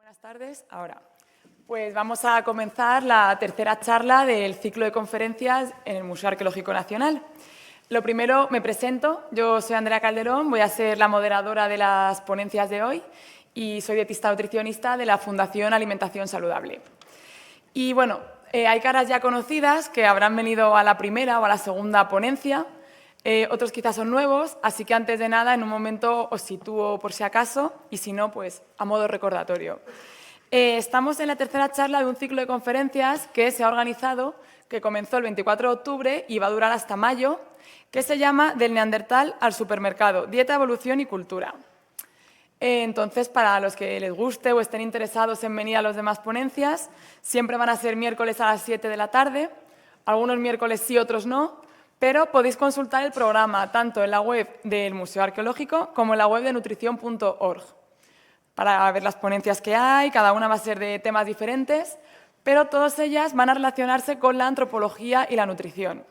Buenas tardes. Ahora, pues vamos a comenzar la tercera charla del ciclo de conferencias en el Museo Arqueológico Nacional. Lo primero, me presento. Yo soy Andrea Calderón, voy a ser la moderadora de las ponencias de hoy y soy dietista nutricionista de la Fundación Alimentación Saludable. Y bueno, hay caras ya conocidas que habrán venido a la primera o a la segunda ponencia. Otros quizás son nuevos, así que antes de nada, en un momento os sitúo por si acaso y si no, pues a modo recordatorio. Estamos en la tercera charla de un ciclo de conferencias que se ha organizado, que comenzó el 24 de octubre y va a durar hasta mayo, que se llama Del Neandertal al supermercado, dieta, evolución y cultura. Entonces, para los que les guste o estén interesados en venir a las demás ponencias, siempre van a ser miércoles a las 7 de la tarde, algunos miércoles sí, otros no, pero podéis consultar el programa tanto en la web del Museo Arqueológico como en la web de nutrición.org para ver las ponencias que hay. Cada una va a ser de temas diferentes, pero todas ellas van a relacionarse con la antropología y la nutrición.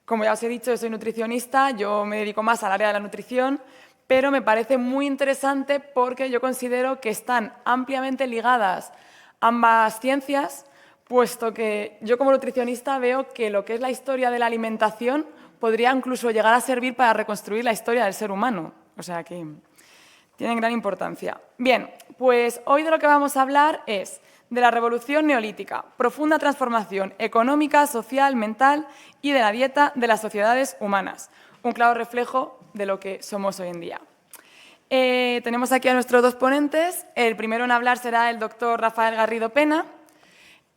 Como ya os he dicho, yo soy nutricionista, yo me dedico más al área de la nutrición, pero me parece muy interesante porque yo considero que están ampliamente ligadas ambas ciencias, puesto que yo como nutricionista veo que lo que es la historia de la alimentación podría incluso llegar a servir para reconstruir la historia del ser humano. O sea que tienen gran importancia. Bien, pues hoy de lo que vamos a hablar es de la revolución neolítica, profunda transformación económica, social, mental y de la dieta de las sociedades humanas. Un claro reflejo de lo que somos hoy en día. Tenemos aquí a nuestros dos ponentes. El primero en hablar será el doctor Rafael Garrido Pena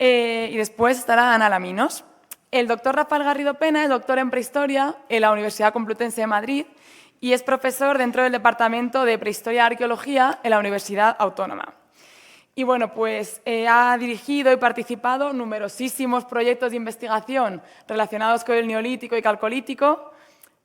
y después estará Ana Laminos. El doctor Rafael Garrido Pena es doctor en prehistoria en la Universidad Complutense de Madrid y es profesor dentro del Departamento de Prehistoria y Arqueología en la Universidad Autónoma. Y bueno, pues ha dirigido y participado en numerosísimos proyectos de investigación relacionados con el Neolítico y Calcolítico,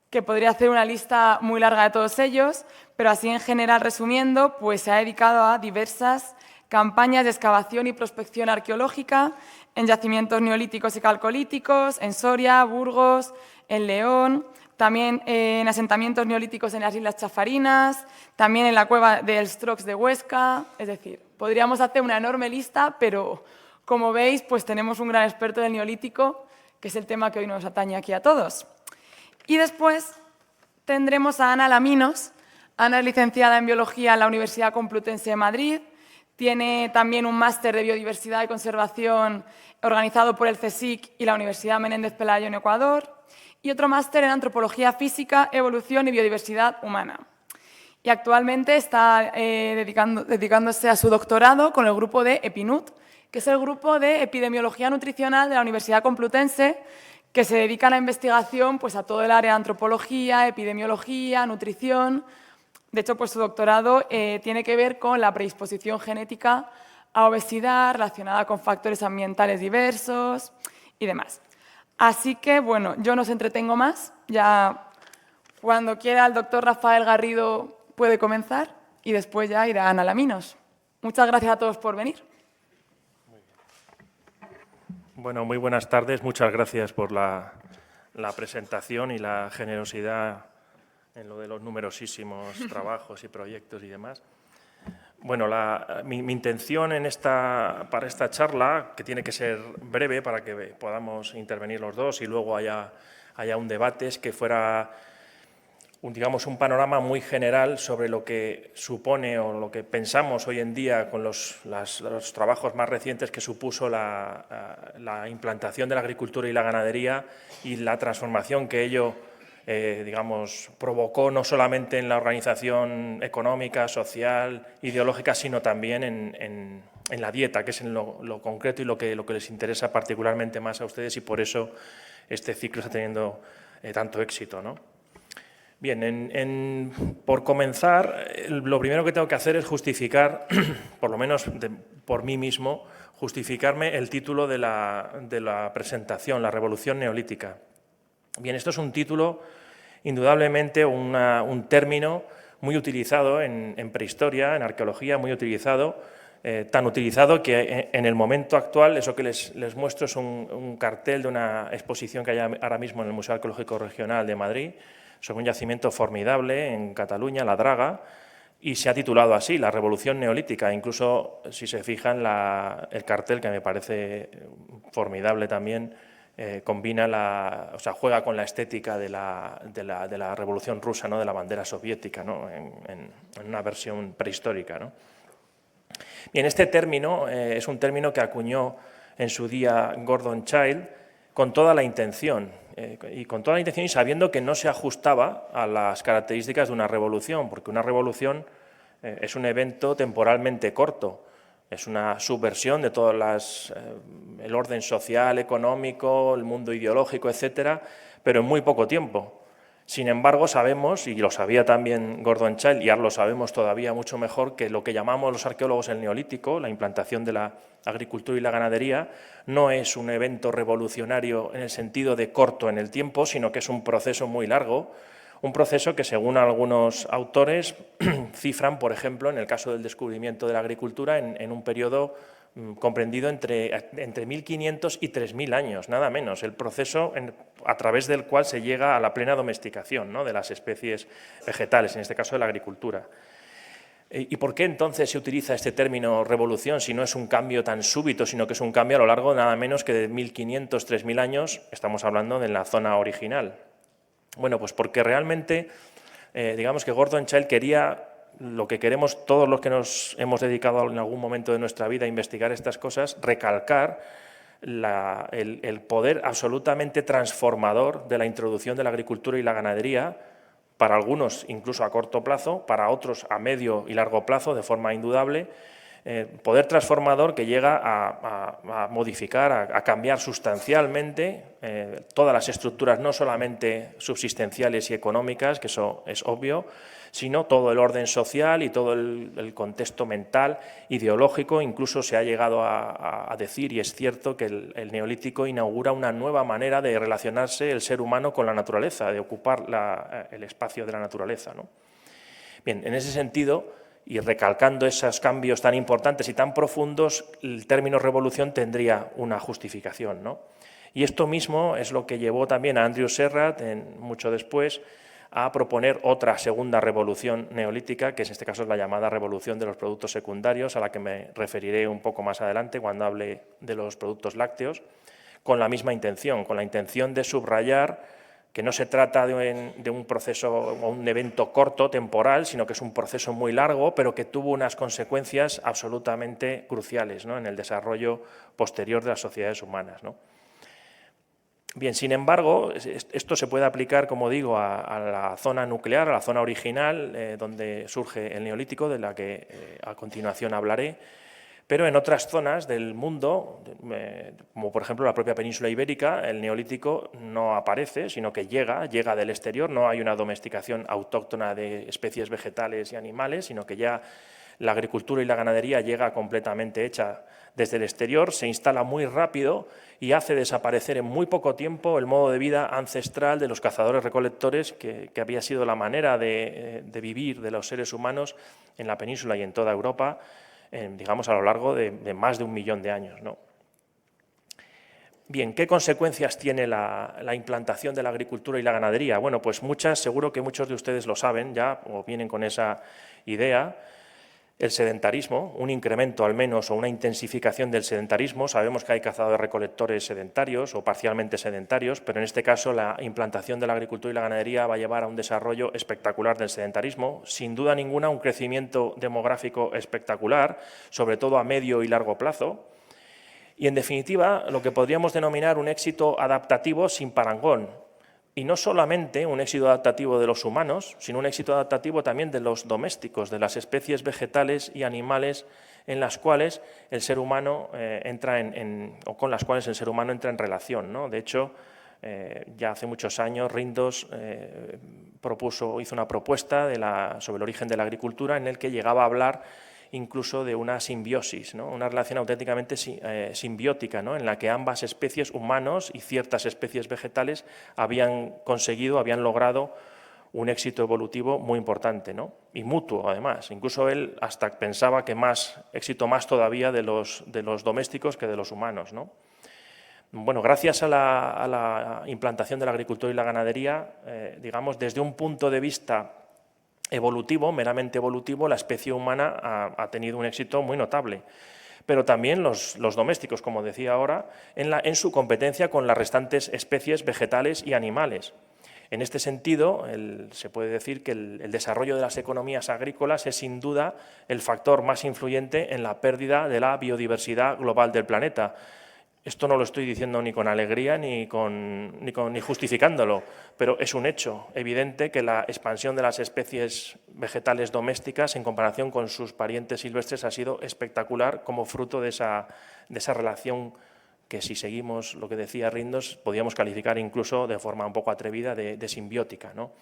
que podría hacer una lista muy larga de todos ellos, pero así en general, resumiendo, pues se ha dedicado a diversas campañas de excavación y prospección arqueológica en yacimientos neolíticos y calcolíticos, en Soria, Burgos, en León, también en asentamientos neolíticos en las Islas Chafarinas, también en la cueva de Elstrox de Huesca. Es decir, podríamos hacer una enorme lista, pero como veis, pues tenemos un gran experto del neolítico, que es el tema que hoy nos atañe aquí a todos. Y después tendremos a Ana Laminos. Ana es licenciada en Biología en la Universidad Complutense de Madrid. Tiene también un máster de Biodiversidad y Conservación organizado por el CSIC y la Universidad Menéndez Pelayo en Ecuador. Y otro máster en Antropología Física, Evolución y Biodiversidad Humana. Y actualmente está dedicándose a su doctorado con el grupo de EPINUT, que es el grupo de Epidemiología Nutricional de la Universidad Complutense, que se dedica a la investigación pues, a todo el área de antropología, epidemiología, nutrición. De hecho, pues, su doctorado tiene que ver con la predisposición genética a obesidad relacionada con factores ambientales diversos y demás. Así que, bueno, yo no os entretengo más. Ya cuando quiera el doctor Rafael Garrido puede comenzar y después ya irá Ana Laminos. Muchas gracias a todos por venir. Bueno, muy buenas tardes. Muchas gracias por la presentación y la generosidad en lo de los numerosísimos trabajos y proyectos y demás. Bueno, mi intención para esta charla, que tiene que ser breve para que podamos intervenir los dos y luego haya un debate, es que fuera digamos, un panorama muy general sobre lo que supone o lo que pensamos hoy en día con los trabajos más recientes que supuso la implantación de la agricultura y la ganadería y la transformación que ello digamos, provocó no solamente en la organización económica, social, ideológica, sino también en la dieta, que es en lo concreto y lo que les interesa particularmente más a ustedes, y por eso este ciclo está teniendo tanto éxito, ¿no? Bien, por comenzar, lo primero que tengo que hacer es justificar, por lo menos por mí mismo, justificarme el título de la presentación, la revolución neolítica. Bien, esto es un título, indudablemente un término muy utilizado en prehistoria, en arqueología, muy utilizado, tan utilizado que en el momento actual, eso que les muestro es un cartel de una exposición que hay ahora mismo en el Museo Arqueológico Regional de Madrid, sobre un yacimiento formidable en Cataluña, La Draga, y se ha titulado así, La Revolución Neolítica. Incluso, si se fijan, el cartel, que me parece formidable también, combina o sea, juega con la estética de la Revolución Rusa, ¿no?, de la bandera soviética, ¿no?, en una versión prehistórica, ¿no? Bien, este término es un término que acuñó en su día Gordon Childe con toda la intención, y sabiendo que no se ajustaba a las características de una revolución, porque una revolución es un evento temporalmente corto, es una subversión de todo el orden social, económico, el mundo ideológico, etcétera, pero en muy poco tiempo. Sin embargo, sabemos, y lo sabía también Gordon Childe, y ahora lo sabemos todavía mucho mejor, que lo que llamamos los arqueólogos el Neolítico, la implantación de la agricultura y la ganadería, no es un evento revolucionario en el sentido de corto en el tiempo, sino que es un proceso muy largo, un proceso que, según algunos autores, cifran, por ejemplo, en el caso del descubrimiento de la agricultura, en un periodo comprendido entre 1500 y 3000 años, nada menos, el proceso a través del cual se llega a la plena domesticación, ¿no?, de las especies vegetales, en este caso de la agricultura. ¿Y por qué entonces se utiliza este término revolución si no es un cambio tan súbito, sino que es un cambio a lo largo de nada menos que de 1500, 3000 años? Estamos hablando de la zona original. Bueno, pues porque realmente, digamos que Gordon Childe quería lo que queremos todos los que nos hemos dedicado en algún momento de nuestra vida a investigar estas cosas, recalcar el poder absolutamente transformador de la introducción de la agricultura y la ganadería, para algunos incluso a corto plazo, para otros a medio y largo plazo, de forma indudable, poder transformador que llega a modificar, a cambiar sustancialmente todas las estructuras, no solamente subsistenciales y económicas, que eso es obvio, sino todo el orden social y todo el contexto mental, ideológico. Incluso se ha llegado a decir, y es cierto, que el Neolítico inaugura una nueva manera de relacionarse el ser humano con la naturaleza, de ocupar el espacio de la naturaleza, ¿no? Bien, en ese sentido, y recalcando esos cambios tan importantes y tan profundos, el término revolución tendría una justificación, ¿no? Y esto mismo es lo que llevó también a Andrew Serrat, mucho después, a proponer otra segunda revolución neolítica, que en este caso es la llamada revolución de los productos secundarios, a la que me referiré un poco más adelante cuando hable de los productos lácteos, con la misma intención, con la intención de subrayar que no se trata de un proceso o un evento corto, temporal, sino que es un proceso muy largo, pero que tuvo unas consecuencias absolutamente cruciales, ¿no?, en el desarrollo posterior de las sociedades humanas, ¿no? Bien, sin embargo, esto se puede aplicar, como digo, a la zona nuclear, a la zona original, donde surge el Neolítico, de la que a continuación hablaré, pero en otras zonas del mundo, como por ejemplo la propia península ibérica, el Neolítico no aparece, sino que llega del exterior. No hay una domesticación autóctona de especies vegetales y animales, sino que ya la agricultura y la ganadería llega completamente hecha desde el exterior, se instala muy rápido y hace desaparecer en muy poco tiempo el modo de vida ancestral de los cazadores-recolectores, que había sido la manera de vivir de los seres humanos en la península y en toda Europa, digamos, a lo largo de más de 1 millón de años, ¿no? Bien, ¿qué consecuencias tiene la implantación de la agricultura y la ganadería? Bueno, pues muchas, seguro que muchos de ustedes lo saben ya, o vienen con esa idea. El sedentarismo, un incremento al menos o una intensificación del sedentarismo. Sabemos que hay cazadores-recolectores sedentarios o parcialmente sedentarios, pero en este caso la implantación de la agricultura y la ganadería va a llevar a un desarrollo espectacular del sedentarismo. Sin duda ninguna, un crecimiento demográfico espectacular, sobre todo a medio y largo plazo. Y, en definitiva, lo que podríamos denominar un éxito adaptativo sin parangón. Y no solamente un éxito adaptativo de los humanos, sino un éxito adaptativo también de los domésticos, de las especies vegetales y animales en las cuales el ser humano o con las cuales el ser humano entra en relación, ¿no? De hecho, ya hace muchos años Rindos hizo una propuesta sobre el origen de la agricultura, en el que llegaba a hablar incluso de una simbiosis, ¿no?, una relación auténticamente simbiótica, ¿no?, en la que ambas especies, humanos y ciertas especies vegetales, habían logrado un éxito evolutivo muy importante, ¿no?, y mutuo, además. Incluso él hasta pensaba que éxito más todavía de los domésticos que de los humanos, ¿no? Bueno, gracias a la implantación de la agricultura y la ganadería, digamos, desde un punto de vista evolutivo, meramente evolutivo, la especie humana ha tenido un éxito muy notable. Pero también los domésticos, como decía ahora, en su competencia con las restantes especies vegetales y animales. En este sentido, se puede decir que el desarrollo de las economías agrícolas es sin duda el factor más influyente en la pérdida de la biodiversidad global del planeta. Esto no lo estoy diciendo ni con alegría ni justificándolo, pero es un hecho evidente que la expansión de las especies vegetales domésticas en comparación con sus parientes silvestres ha sido espectacular como fruto de esa relación que, si seguimos lo que decía Rindos, podríamos calificar incluso de forma un poco atrevida de simbiótica, ¿no?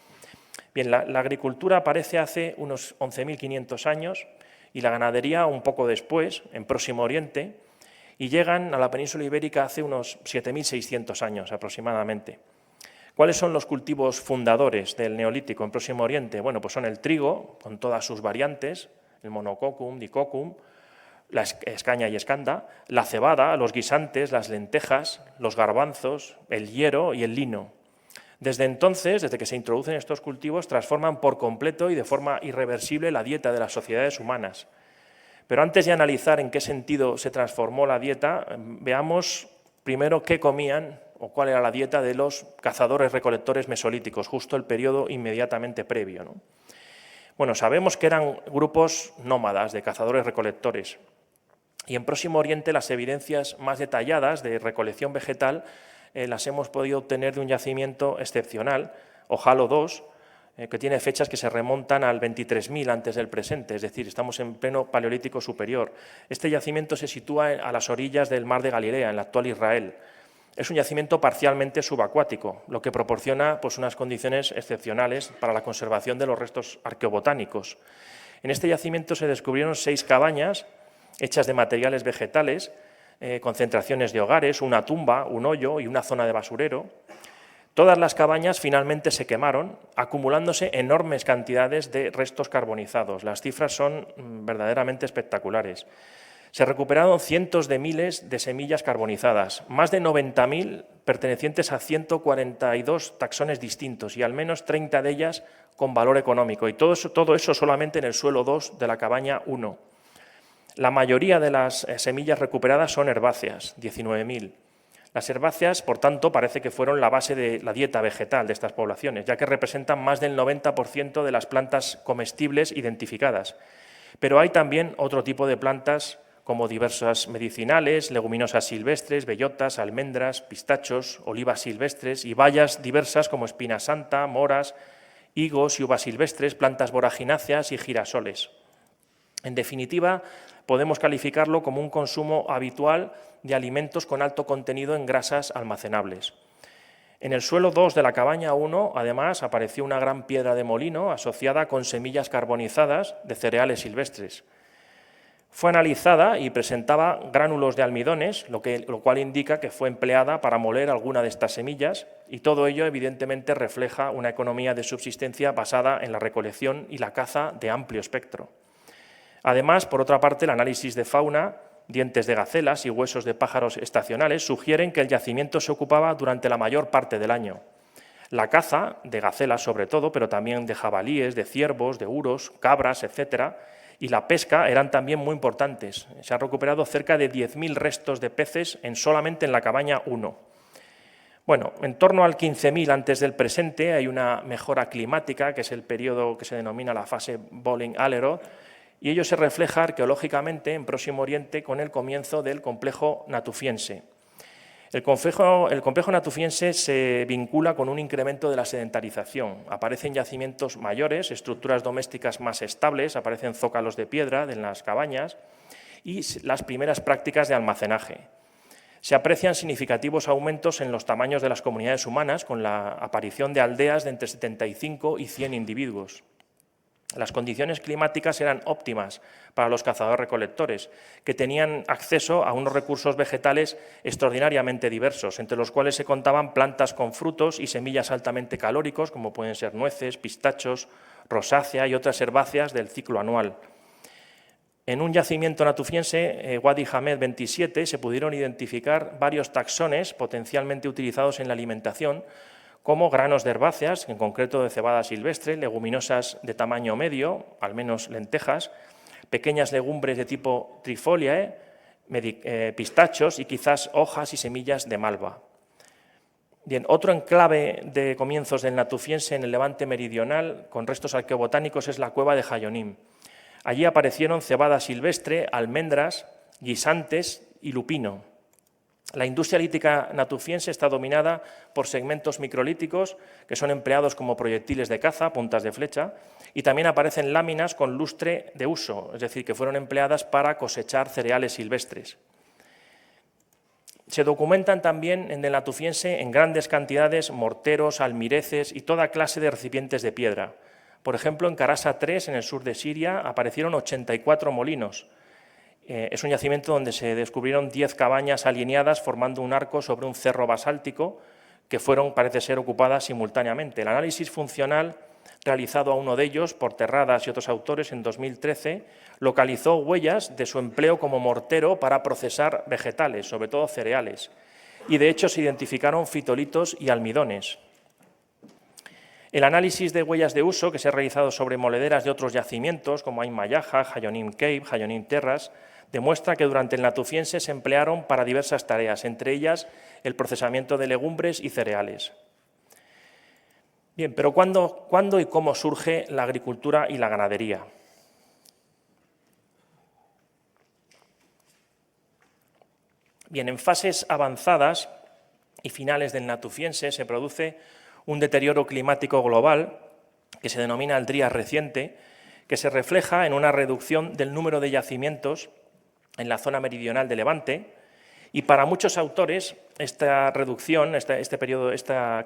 Bien, la agricultura aparece hace unos 11.500 años y la ganadería un poco después, en Próximo Oriente, y llegan a la península ibérica hace unos 7.600 años aproximadamente. ¿Cuáles son los cultivos fundadores del Neolítico en Próximo Oriente? Bueno, pues son el trigo, con todas sus variantes, el monococcum, dicoccum, la escaña y escanda, la cebada, los guisantes, las lentejas, los garbanzos, el hierro y el lino. Desde entonces, desde que se introducen estos cultivos, transforman por completo y de forma irreversible la dieta de las sociedades humanas. Pero antes de analizar en qué sentido se transformó la dieta, veamos primero qué comían o cuál era la dieta de los cazadores-recolectores mesolíticos, justo el periodo inmediatamente previo, ¿no? Bueno, sabemos que eran grupos nómadas de cazadores-recolectores. Y en Próximo Oriente las evidencias más detalladas de recolección vegetal las hemos podido obtener de un yacimiento excepcional, Ojalo II, que tiene fechas que se remontan al 23.000 antes del presente, es decir, estamos en pleno Paleolítico Superior. Este yacimiento se sitúa a las orillas del Mar de Galilea, en la actual Israel. Es un yacimiento parcialmente subacuático, lo que proporciona pues, unas condiciones excepcionales para la conservación de los restos arqueobotánicos. En este yacimiento se descubrieron 6 cabañas hechas de materiales vegetales, concentraciones de hogares, una tumba, un hoyo y una zona de basurero. Todas las cabañas finalmente se quemaron, acumulándose enormes cantidades de restos carbonizados. Las cifras son verdaderamente espectaculares. Se recuperaron cientos de miles de semillas carbonizadas, más de 90.000 pertenecientes a 142 taxones distintos y al menos 30 de ellas con valor económico. Y todo eso solamente en el suelo 2 de la cabaña 1. La mayoría de las semillas recuperadas son herbáceas, 19.000. Las herbáceas, por tanto, parece que fueron la base de la dieta vegetal de estas poblaciones, ya que representan más del 90% de las plantas comestibles identificadas. Pero hay también otro tipo de plantas como diversas medicinales, leguminosas silvestres, bellotas, almendras, pistachos, olivas silvestres y bayas diversas como espina santa, moras, higos y uvas silvestres, plantas voragináceas y girasoles. En definitiva, podemos calificarlo como un consumo habitual de alimentos con alto contenido en grasas almacenables. En el suelo 2 de la cabaña 1, además, apareció una gran piedra de molino asociada con semillas carbonizadas de cereales silvestres. Fue analizada y presentaba gránulos de almidones, lo cual indica que fue empleada para moler alguna de estas semillas, y todo ello evidentemente refleja una economía de subsistencia basada en la recolección y la caza de amplio espectro. Además, por otra parte, el análisis de fauna, dientes de gacelas y huesos de pájaros estacionales sugieren que el yacimiento se ocupaba durante la mayor parte del año. La caza, de gacelas sobre todo, pero también de jabalíes, de ciervos, de uros, cabras, etcétera, y la pesca eran también muy importantes. Se han recuperado cerca de 10.000 restos de peces solamente en la cabaña 1. Bueno, en torno al 15.000 antes del presente hay una mejora climática, que es el periodo que se denomina la fase Bolling-Alleroth, y ello se refleja arqueológicamente en Próximo Oriente con el comienzo del complejo natufiense. El complejo natufiense se vincula con un incremento de la sedentarización. Aparecen yacimientos mayores, estructuras domésticas más estables, aparecen zócalos de piedra en las cabañas y las primeras prácticas de almacenaje. Se aprecian significativos aumentos en los tamaños de las comunidades humanas con la aparición de aldeas de entre 75 y 100 individuos. Las condiciones climáticas eran óptimas para los cazadores-recolectores, que tenían acceso a unos recursos vegetales extraordinariamente diversos, entre los cuales se contaban plantas con frutos y semillas altamente calóricos, como pueden ser nueces, pistachos, rosácea y otras herbáceas del ciclo anual. En un yacimiento natufiense, Wadi Hamed 27, se pudieron identificar varios taxones potencialmente utilizados en la alimentación, como granos de herbáceas, en concreto de cebada silvestre, leguminosas de tamaño medio, al menos lentejas, pequeñas legumbres de tipo Trifoliae, pistachos y quizás hojas y semillas de malva. Bien, otro enclave de comienzos del Natufiense en el Levante meridional, con restos arqueobotánicos, es la cueva de Jayonim. Allí aparecieron cebada silvestre, almendras, guisantes y lupino. La industria lítica natufiense está dominada por segmentos microlíticos que son empleados como proyectiles de caza, puntas de flecha, y también aparecen láminas con lustre de uso, es decir, que fueron empleadas para cosechar cereales silvestres. Se documentan también en el Natufiense en grandes cantidades morteros, almireces y toda clase de recipientes de piedra. Por ejemplo, en Karasa III, en el sur de Siria, aparecieron 84 molinos. Es un yacimiento donde se descubrieron 10 cabañas alineadas formando un arco sobre un cerro basáltico que fueron, parece ser, ocupadas simultáneamente. El análisis funcional realizado a uno de ellos por Terradas y otros autores en 2013 localizó huellas de su empleo como mortero para procesar vegetales, sobre todo cereales, y de hecho se identificaron fitolitos y almidones. El análisis de huellas de uso que se ha realizado sobre molederas de otros yacimientos, como Ain Mayaja, Jayonim Cave, Jayonim Terras, demuestra que durante el Natufiense se emplearon para diversas tareas, entre ellas el procesamiento de legumbres y cereales. Bien, pero ¿cuándo y cómo surge la agricultura y la ganadería? Bien, en fases avanzadas y finales del Natufiense se produce un deterioro climático global que se denomina el Drías reciente, que se refleja en una reducción del número de yacimientos en la zona meridional de Levante, y para muchos autores esta reducción, este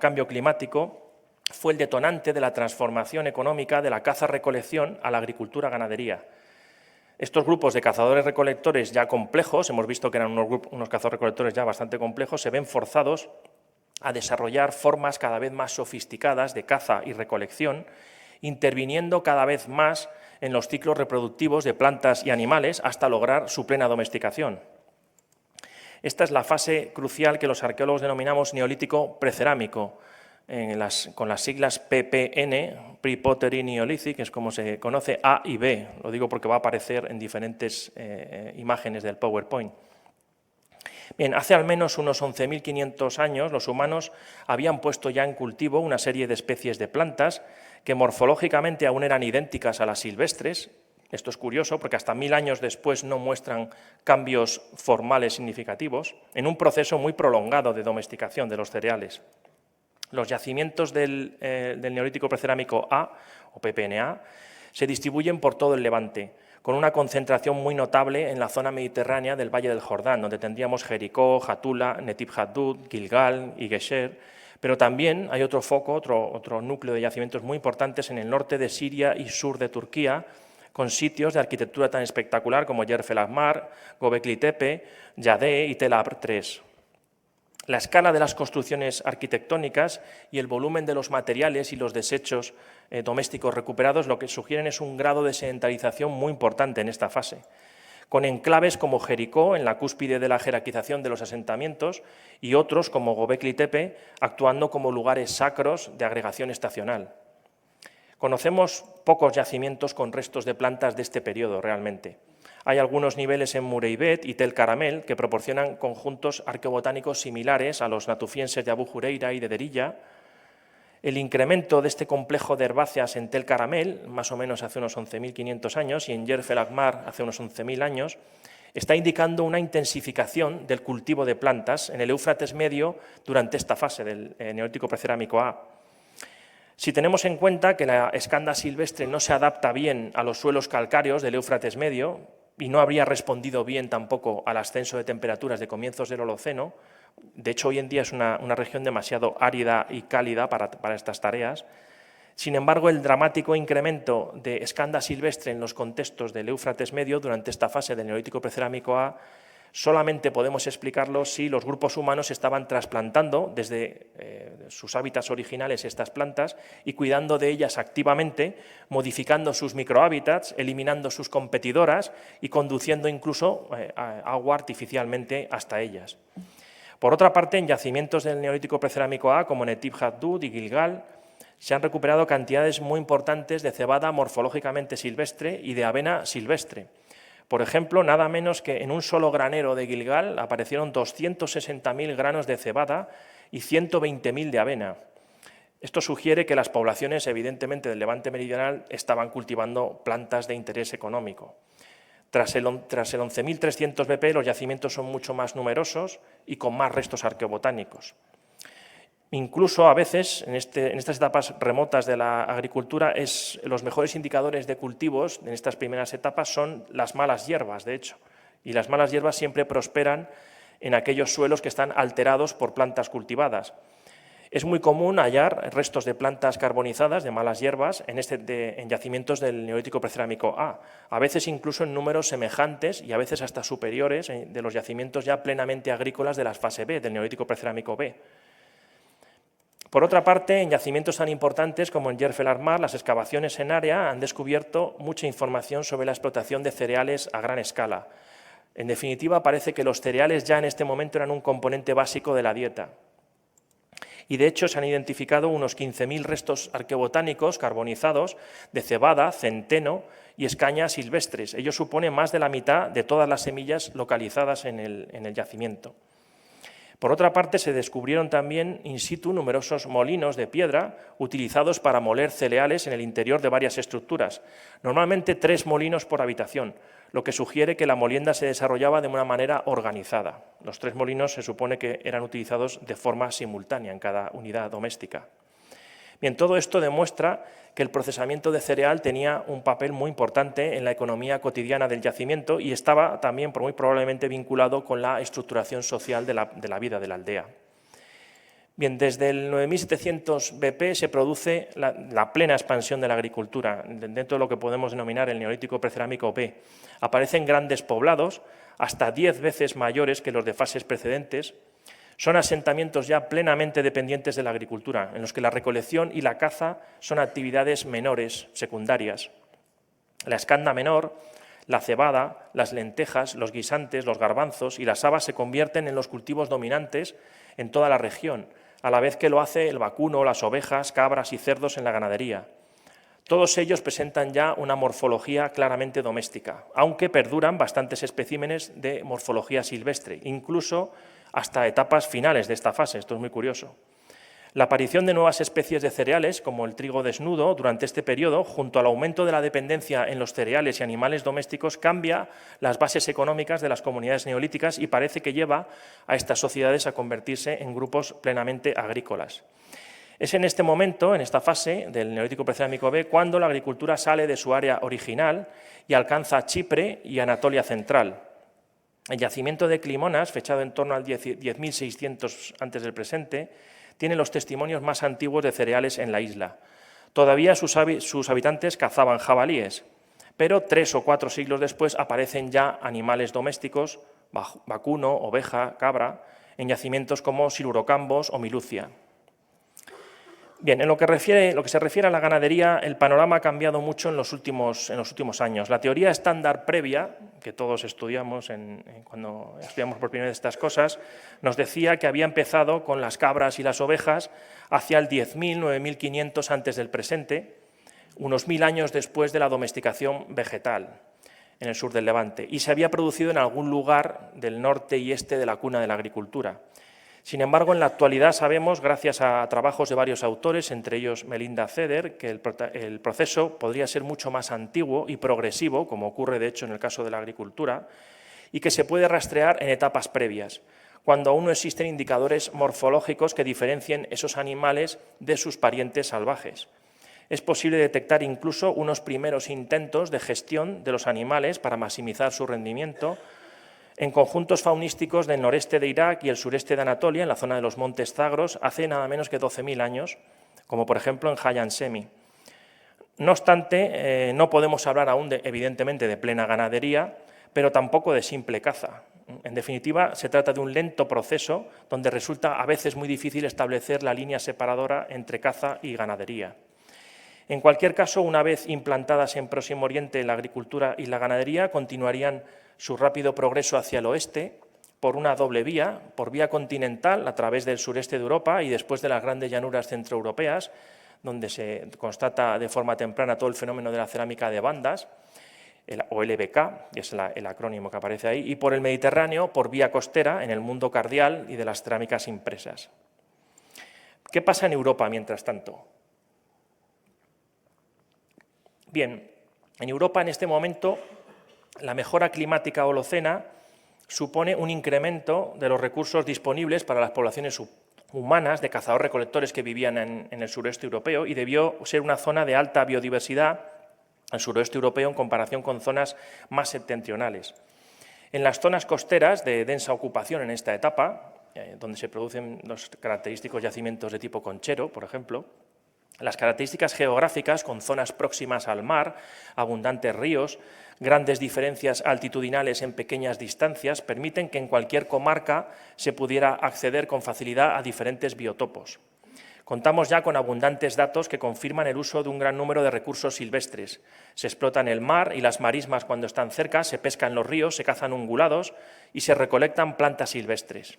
cambio climático, fue el detonante de la transformación económica de la caza-recolección a la agricultura-ganadería. Estos grupos de cazadores-recolectores ya complejos, hemos visto que eran unos cazadores-recolectores ya bastante complejos, se ven forzados a desarrollar formas cada vez más sofisticadas de caza y recolección, interviniendo cada vez más en los ciclos reproductivos de plantas y animales hasta lograr su plena domesticación. Esta es la fase crucial que los arqueólogos denominamos neolítico precerámico, con las siglas PPN, Pre-Pottery Neolithic, es como se conoce, A y B, lo digo porque va a aparecer en diferentes imágenes del PowerPoint. Bien, hace al menos unos 11.500 años los humanos habían puesto ya en cultivo una serie de especies de plantas que morfológicamente aún eran idénticas a las silvestres. Esto es curioso porque hasta 1000 años después no muestran cambios formales significativos, en un proceso muy prolongado de domesticación de los cereales. Los yacimientos del Neolítico precerámico A, o PPNA, se distribuyen por todo el Levante, con una concentración muy notable en la zona mediterránea del Valle del Jordán, donde tendríamos Jericó, Hatula, Netib Haddud, Gilgal y Gesher, pero también hay otro foco, otro núcleo de yacimientos muy importantes en el norte de Siria y sur de Turquía, con sitios de arquitectura tan espectacular como Yerf el Ahmar, Göbekli Tepe, Yadeh y Tel Abyad III. La escala de las construcciones arquitectónicas y el volumen de los materiales y los desechos domésticos recuperados lo que sugieren es un grado de sedentarización muy importante en esta fase, con enclaves como Jericó en la cúspide de la jerarquización de los asentamientos y otros como Göbekli Tepe actuando como lugares sacros de agregación estacional. Conocemos pocos yacimientos con restos de plantas de este periodo realmente. Hay algunos niveles en Mureybet y Tel Caramel que proporcionan conjuntos arqueobotánicos similares a los natufienses de Abu Jureira y de Derilla. El incremento de este complejo de herbáceas en Tel Caramel, más o menos hace unos 11.500 años, y en Yerf el Ahmar hace unos 11.000 años, está indicando una intensificación del cultivo de plantas en el Éufrates medio durante esta fase del Neolítico precerámico A. Si tenemos en cuenta que la escanda silvestre no se adapta bien a los suelos calcáreos del Éufrates medio y no habría respondido bien tampoco al ascenso de temperaturas de comienzos del Holoceno, de hecho hoy en día es una región demasiado árida y cálida para estas tareas. Sin embargo, el dramático incremento de escanda silvestre en los contextos del Éufrates medio durante esta fase del Neolítico precerámico A solamente podemos explicarlo si los grupos humanos estaban trasplantando desde sus hábitats originales estas plantas y cuidando de ellas activamente, modificando sus microhábitats, eliminando sus competidoras y conduciendo incluso agua artificialmente hasta ellas. Por otra parte, en yacimientos del Neolítico precerámico A, como en Etib Haddud y Gilgal, se han recuperado cantidades muy importantes de cebada morfológicamente silvestre y de avena silvestre. Por ejemplo, nada menos que en un solo granero de Gilgal aparecieron 260.000 granos de cebada y 120.000 de avena. Esto sugiere que las poblaciones, evidentemente, del Levante meridional estaban cultivando plantas de interés económico. Tras el 11.300 BP, los yacimientos son mucho más numerosos y con más restos arqueobotánicos. Incluso a veces, en estas etapas remotas de la agricultura, los mejores indicadores de cultivos en estas primeras etapas son las malas hierbas, de hecho. Y las malas hierbas siempre prosperan en aquellos suelos que están alterados por plantas cultivadas. Es muy común hallar restos de plantas carbonizadas, de malas hierbas, en yacimientos del Neolítico precerámico A veces incluso en números semejantes y a veces hasta superiores de los yacimientos ya plenamente agrícolas de la fase B, del Neolítico precerámico B. Por otra parte, en yacimientos tan importantes como en Yerf el Ahmar, las excavaciones en área han descubierto mucha información sobre la explotación de cereales a gran escala. En definitiva, parece que los cereales ya en este momento eran un componente básico de la dieta. Y de hecho se han identificado unos 15.000 restos arqueobotánicos carbonizados de cebada, centeno y escaña silvestres. Ello supone más de la mitad de todas las semillas localizadas en el yacimiento. Por otra parte, se descubrieron también in situ numerosos molinos de piedra utilizados para moler cereales en el interior de varias estructuras, normalmente 3 molinos por habitación, lo que sugiere que la molienda se desarrollaba de una manera organizada. Los 3 molinos se supone que eran utilizados de forma simultánea en cada unidad doméstica. Bien, todo esto demuestra que el procesamiento de cereal tenía un papel muy importante en la economía cotidiana del yacimiento y estaba también muy probablemente vinculado con la estructuración social de la vida de la aldea. Bien, desde el 9.700 BP se produce la plena expansión de la agricultura, dentro de lo que podemos denominar el Neolítico precerámico B. Aparecen grandes poblados, hasta 10 veces mayores que los de fases precedentes. Son asentamientos ya plenamente dependientes de la agricultura, en los que la recolección y la caza son actividades menores, secundarias. La escanda menor, la cebada, las lentejas, los guisantes, los garbanzos y las habas se convierten en los cultivos dominantes en toda la región, a la vez que lo hace el vacuno, las ovejas, cabras y cerdos en la ganadería. Todos ellos presentan ya una morfología claramente doméstica, aunque perduran bastantes especímenes de morfología silvestre, incluso hasta etapas finales de esta fase. Esto es muy curioso. La aparición de nuevas especies de cereales, como el trigo desnudo, durante este periodo, junto al aumento de la dependencia en los cereales y animales domésticos, cambia las bases económicas de las comunidades neolíticas y parece que lleva a estas sociedades a convertirse en grupos plenamente agrícolas. Es en este momento, en esta fase del Neolítico precerámico B, cuando la agricultura sale de su área original y alcanza Chipre y Anatolia central. El yacimiento de Climonas, fechado en torno al 10.600 antes del presente, tiene los testimonios más antiguos de cereales en la isla. Todavía sus habitantes cazaban jabalíes, pero 3 o 4 siglos después aparecen ya animales domésticos, vacuno, oveja, cabra, en yacimientos como Silurocambos o Milucia. Bien, en lo que se refiere a la ganadería, el panorama ha cambiado mucho en los últimos años. La teoría estándar previa, que todos estudiamos cuando estudiamos por primera vez estas cosas, nos decía que había empezado con las cabras y las ovejas hacia el 10.000, 9.500 antes del presente, unos 1.000 años después de la domesticación vegetal en el sur del Levante, y se había producido en algún lugar del norte y este de la cuna de la agricultura. Sin embargo, en la actualidad sabemos, gracias a trabajos de varios autores, entre ellos Melinda Ceder, que el proceso podría ser mucho más antiguo y progresivo, como ocurre de hecho en el caso de la agricultura, y que se puede rastrear en etapas previas, cuando aún no existen indicadores morfológicos que diferencien esos animales de sus parientes salvajes. Es posible detectar incluso unos primeros intentos de gestión de los animales para maximizar su rendimiento en conjuntos faunísticos del noreste de Irak y el sureste de Anatolia, en la zona de los montes Zagros, hace nada menos que 12.000 años, como por ejemplo en Hayan Semi. No obstante, no podemos hablar aún, evidentemente, de plena ganadería, pero tampoco de simple caza. En definitiva, se trata de un lento proceso donde resulta a veces muy difícil establecer la línea separadora entre caza y ganadería. En cualquier caso, una vez implantadas en Próximo Oriente la agricultura y la ganadería, continuarían su rápido progreso hacia el oeste, por una doble vía, por vía continental a través del sureste de Europa y después de las grandes llanuras centroeuropeas, donde se constata de forma temprana todo el fenómeno de la cerámica de bandas, o LBK, que es el acrónimo que aparece ahí, y por el Mediterráneo, por vía costera, en el mundo cardial y de las cerámicas impresas. ¿Qué pasa en Europa mientras tanto? Bien, en Europa en este momento la mejora climática holocena supone un incremento de los recursos disponibles para las poblaciones humanas de cazadores-recolectores que vivían en el sureste europeo y debió ser una zona de alta biodiversidad el suroeste europeo en comparación con zonas más septentrionales. En las zonas costeras de densa ocupación en esta etapa, donde se producen los característicos yacimientos de tipo conchero, por ejemplo, las características geográficas con zonas próximas al mar, abundantes ríos, grandes diferencias altitudinales en pequeñas distancias, permiten que en cualquier comarca se pudiera acceder con facilidad a diferentes biotopos. Contamos ya con abundantes datos que confirman el uso de un gran número de recursos silvestres. Se explotan el mar y las marismas cuando están cerca, se pescan los ríos, se cazan ungulados y se recolectan plantas silvestres.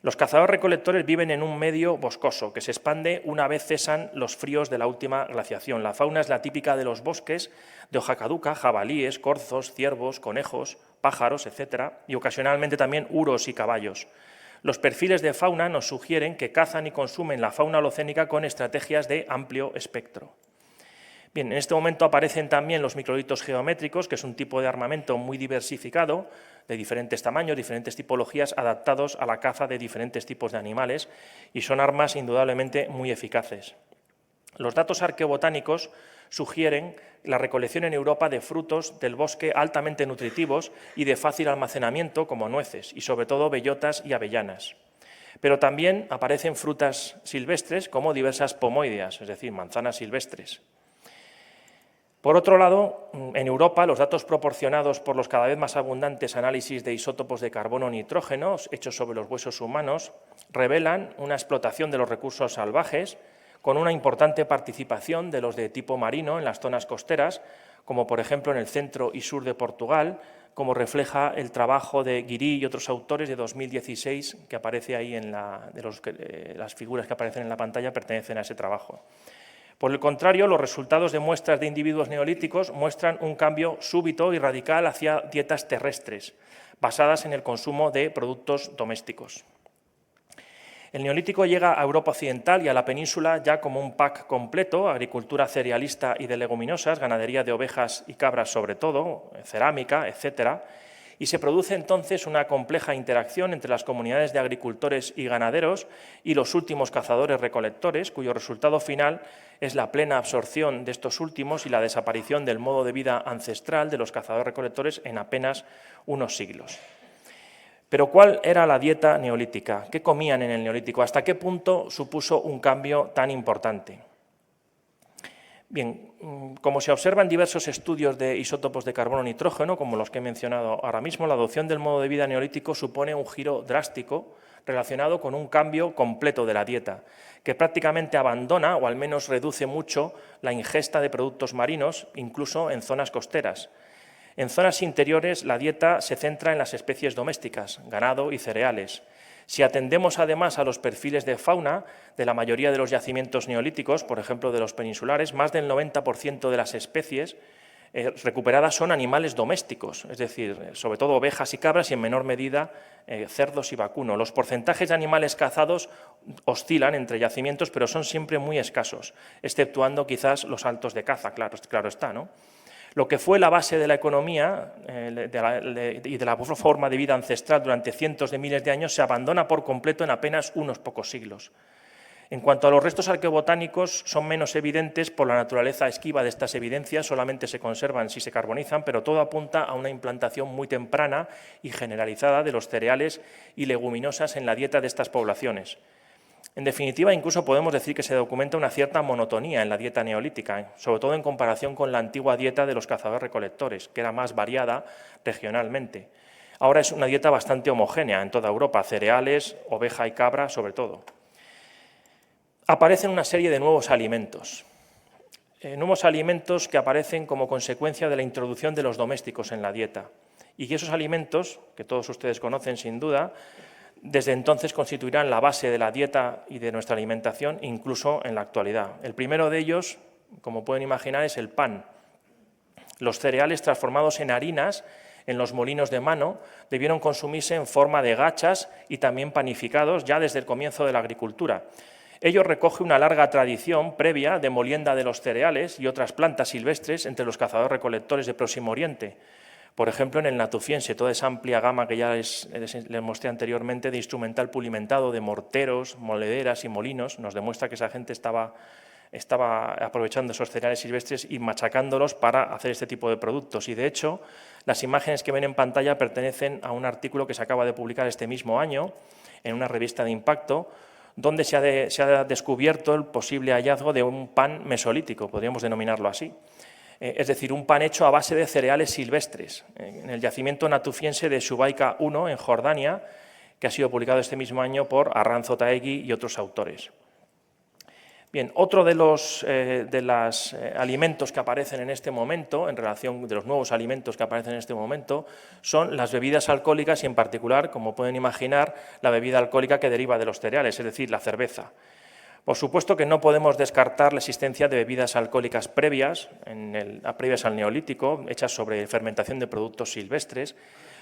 Los cazadores-recolectores viven en un medio boscoso que se expande una vez cesan los fríos de la última glaciación. La fauna es la típica de los bosques de hoja caduca, jabalíes, corzos, ciervos, conejos, pájaros, etc. y ocasionalmente también uros y caballos. Los perfiles de fauna nos sugieren que cazan y consumen la fauna holocénica con estrategias de amplio espectro. Bien, en este momento aparecen también los microlitos geométricos, que es un tipo de armamento muy diversificado, de diferentes tamaños, diferentes tipologías, adaptados a la caza de diferentes tipos de animales, y son armas indudablemente muy eficaces. Los datos arqueobotánicos sugieren la recolección en Europa de frutos del bosque altamente nutritivos y de fácil almacenamiento, como nueces, y sobre todo bellotas y avellanas. Pero también aparecen frutas silvestres, como diversas pomoideas, es decir, manzanas silvestres. Por otro lado, en Europa, los datos proporcionados por los cada vez más abundantes análisis de isótopos de carbono nitrógeno hechos sobre los huesos humanos revelan una explotación de los recursos salvajes con una importante participación de los de tipo marino en las zonas costeras, como por ejemplo en el centro y sur de Portugal, como refleja el trabajo de Guirí y otros autores de 2016, que aparece ahí las figuras que aparecen en la pantalla pertenecen a ese trabajo. Por el contrario, los resultados de muestras de individuos neolíticos muestran un cambio súbito y radical hacia dietas terrestres, basadas en el consumo de productos domésticos. El neolítico llega a Europa occidental y a la península ya como un pack completo, agricultura cerealista y de leguminosas, ganadería de ovejas y cabras sobre todo, cerámica, etc. Y se produce entonces una compleja interacción entre las comunidades de agricultores y ganaderos y los últimos cazadores-recolectores, cuyo resultado final es la plena absorción de estos últimos y la desaparición del modo de vida ancestral de los cazadores-recolectores en apenas unos siglos. Pero ¿cuál era la dieta neolítica? ¿Qué comían en el neolítico? ¿Hasta qué punto supuso un cambio tan importante? Bien, como se observa en diversos estudios de isótopos de carbono nitrógeno, como los que he mencionado ahora mismo, la adopción del modo de vida neolítico supone un giro drástico relacionado con un cambio completo de la dieta, que prácticamente abandona o al menos reduce mucho la ingesta de productos marinos, incluso en zonas costeras. En zonas interiores, la dieta se centra en las especies domésticas, ganado y cereales. Si atendemos además a los perfiles de fauna de la mayoría de los yacimientos neolíticos, por ejemplo de los peninsulares, más del 90% de las especies recuperadas son animales domésticos, es decir, sobre todo ovejas y cabras y en menor medida cerdos y vacuno. Los porcentajes de animales cazados oscilan entre yacimientos, pero son siempre muy escasos, exceptuando quizás los altos de caza, claro está, ¿no? Lo que fue la base de la economía y de la forma de vida ancestral durante cientos de miles de años se abandona por completo en apenas unos pocos siglos. En cuanto a los restos arqueobotánicos, son menos evidentes por la naturaleza esquiva de estas evidencias, solamente se conservan si se carbonizan, pero todo apunta a una implantación muy temprana y generalizada de los cereales y leguminosas en la dieta de estas poblaciones. En definitiva, incluso podemos decir que se documenta una cierta monotonía en la dieta neolítica, sobre todo en comparación con la antigua dieta de los cazadores-recolectores, que era más variada regionalmente. Ahora es una dieta bastante homogénea en toda Europa, cereales, oveja y cabra sobre todo. Aparecen una serie de nuevos alimentos que aparecen como consecuencia de la introducción de los domésticos en la dieta y que esos alimentos, que todos ustedes conocen sin duda, desde entonces constituirán la base de la dieta y de nuestra alimentación, incluso en la actualidad. El primero de ellos, como pueden imaginar, es el pan. Los cereales transformados en harinas en los molinos de mano debieron consumirse en forma de gachas y también panificados ya desde el comienzo de la agricultura. Ello recoge una larga tradición previa de molienda de los cereales y otras plantas silvestres entre los cazadores-recolectores de Próximo Oriente. Por ejemplo, en el natufiense, toda esa amplia gama que ya les mostré anteriormente de instrumental pulimentado, de morteros, molederas y molinos, nos demuestra que esa gente estaba aprovechando esos cereales silvestres y machacándolos para hacer este tipo de productos. Y, de hecho, las imágenes que ven en pantalla pertenecen a un artículo que se acaba de publicar este mismo año en una revista de impacto, donde se ha descubierto el posible hallazgo de un pan mesolítico, podríamos denominarlo así. Es decir, un pan hecho a base de cereales silvestres, en el yacimiento natufiense de Shubaika I, en Jordania, que ha sido publicado este mismo año por Arranzo Taegui y otros autores. Bien, otro de los alimentos que aparecen en este momento, en relación de los nuevos alimentos que aparecen en este momento, son las bebidas alcohólicas y, en particular, como pueden imaginar, la bebida alcohólica que deriva de los cereales, es decir, la cerveza. Por supuesto que no podemos descartar la existencia de bebidas alcohólicas previas al Neolítico, hechas sobre fermentación de productos silvestres,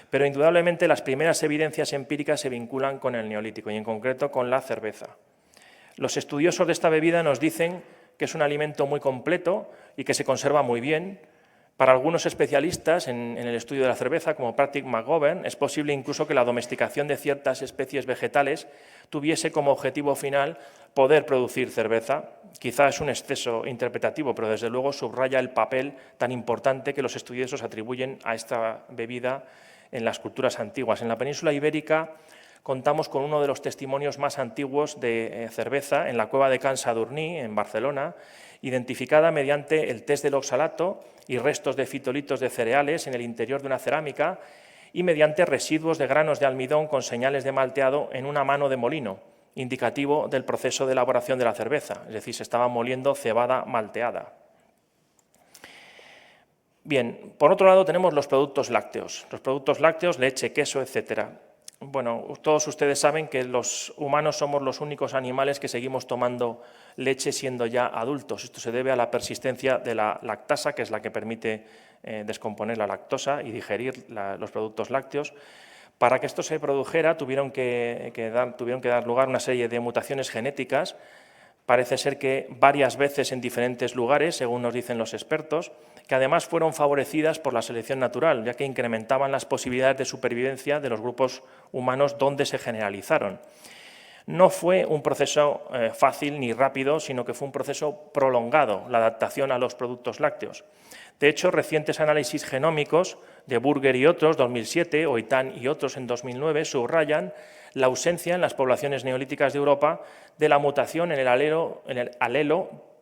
pero indudablemente las primeras evidencias empíricas se vinculan con el Neolítico y en concreto con la cerveza. Los estudiosos de esta bebida nos dicen que es un alimento muy completo y que se conserva muy bien. Para algunos especialistas en el estudio de la cerveza, como Patrick McGovern, es posible incluso que la domesticación de ciertas especies vegetales tuviese como objetivo final poder producir cerveza. Quizá es un exceso interpretativo, pero desde luego subraya el papel tan importante que los estudiosos atribuyen a esta bebida en las culturas antiguas. En la península ibérica contamos con uno de los testimonios más antiguos de cerveza en la cueva de Can Sadurní, en Barcelona, identificada mediante el test del oxalato y restos de fitolitos de cereales en el interior de una cerámica y mediante residuos de granos de almidón con señales de malteado en una mano de molino, indicativo del proceso de elaboración de la cerveza, es decir, se estaba moliendo cebada malteada. Bien, por otro lado tenemos los productos lácteos, leche, queso, etcétera. Bueno, todos ustedes saben que los humanos somos los únicos animales que seguimos tomando leche siendo ya adultos. Esto se debe a la persistencia de la lactasa, que es la que permite descomponer la lactosa y digerir los productos lácteos. Para que esto se produjera tuvieron que dar lugar a una serie de mutaciones genéticas, parece ser que varias veces en diferentes lugares, según nos dicen los expertos, que además fueron favorecidas por la selección natural, ya que incrementaban las posibilidades de supervivencia de los grupos humanos donde se generalizaron. No fue un proceso fácil ni rápido, sino que fue un proceso prolongado, la adaptación a los productos lácteos. De hecho, recientes análisis genómicos de Burger y otros, 2007, o Itan y otros en 2009, subrayan la ausencia en las poblaciones neolíticas de Europa de la mutación en el alelo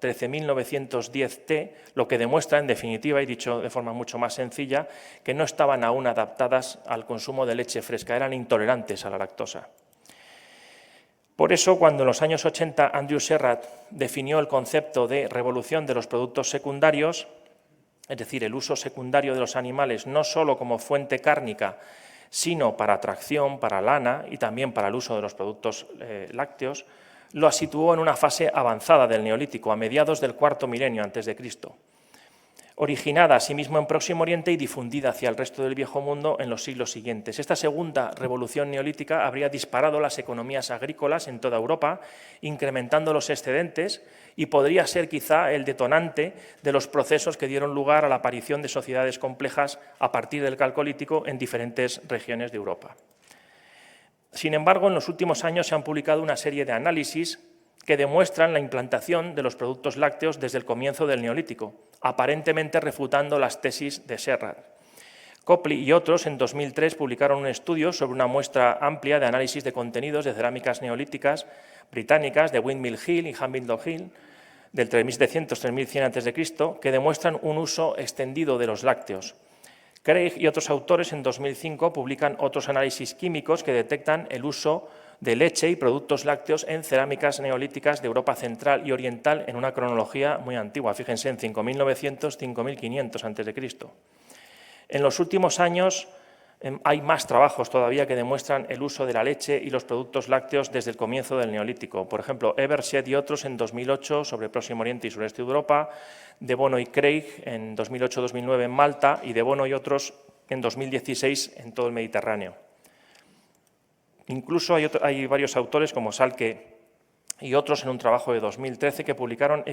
13.910T, lo que demuestra, en definitiva, y dicho de forma mucho más sencilla, que no estaban aún adaptadas al consumo de leche fresca, eran intolerantes a la lactosa. Por eso, cuando en los años 80 Andrew Serrat definió el concepto de revolución de los productos secundarios, es decir, el uso secundario de los animales no solo como fuente cárnica, sino para tracción, para lana y también para el uso de los productos lácteos, lo situó en una fase avanzada del Neolítico, a mediados del cuarto milenio antes de Cristo, originada asimismo en Próximo Oriente y difundida hacia el resto del Viejo Mundo en los siglos siguientes. Esta segunda revolución neolítica habría disparado las economías agrícolas en toda Europa, incrementando los excedentes y podría ser quizá el detonante de los procesos que dieron lugar a la aparición de sociedades complejas a partir del Calcolítico en diferentes regiones de Europa. Sin embargo, en los últimos años se han publicado una serie de análisis que demuestran la implantación de los productos lácteos desde el comienzo del Neolítico, aparentemente refutando las tesis de Serrat. Copley y otros en 2003 publicaron un estudio sobre una muestra amplia de análisis de contenidos de cerámicas neolíticas británicas de Windmill Hill y Hamilton Hill del 3700-3100 a.C., que demuestran un uso extendido de los lácteos. Craig y otros autores en 2005 publican otros análisis químicos que detectan el uso de leche y productos lácteos en cerámicas neolíticas de Europa central y oriental en una cronología muy antigua, fíjense, en 5.900-5.500 a.C. En los últimos años Hay más trabajos todavía que demuestran el uso de la leche y los productos lácteos desde el comienzo del Neolítico. Por ejemplo, Evershed y otros en 2008 sobre Próximo Oriente y Sureste de Europa, De Bono y Craig en 2008-2009 en Malta y De Bono y otros en 2016 en todo el Mediterráneo. Incluso hay varios autores como Salke y otros en un trabajo de 2013 que publicaron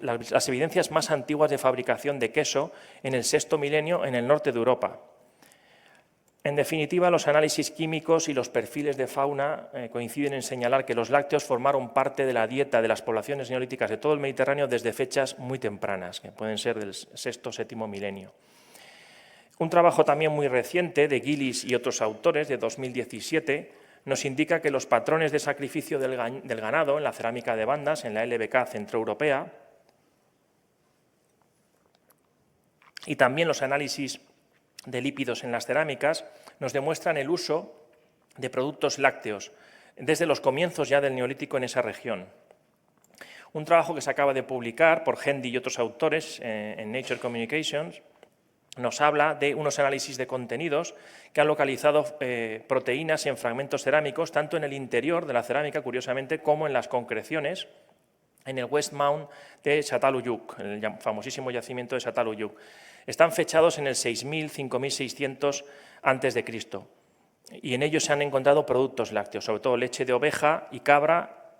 las evidencias más antiguas de fabricación de queso en el sexto milenio en el norte de Europa. En definitiva, los análisis químicos y los perfiles de fauna coinciden en señalar que los lácteos formaron parte de la dieta de las poblaciones neolíticas de todo el Mediterráneo desde fechas muy tempranas, que pueden ser del sexto o séptimo milenio. Un trabajo también muy reciente de Gillis y otros autores, de 2017, nos indica que los patrones de sacrificio del ganado en la cerámica de bandas, en la LBK centroeuropea, y también los análisis de lípidos en las cerámicas, nos demuestran el uso de productos lácteos desde los comienzos ya del Neolítico en esa región. Un trabajo que se acaba de publicar por Hendy y otros autores en Nature Communications nos habla de unos análisis de contenidos que han localizado proteínas en fragmentos cerámicos, tanto en el interior de la cerámica, curiosamente, como en las concreciones, en el West Mound de Çatalhöyük, el famosísimo yacimiento de Çatalhöyük. Están fechados en el 6000, 5600 a.C. y en ellos se han encontrado productos lácteos, sobre todo leche de oveja y cabra,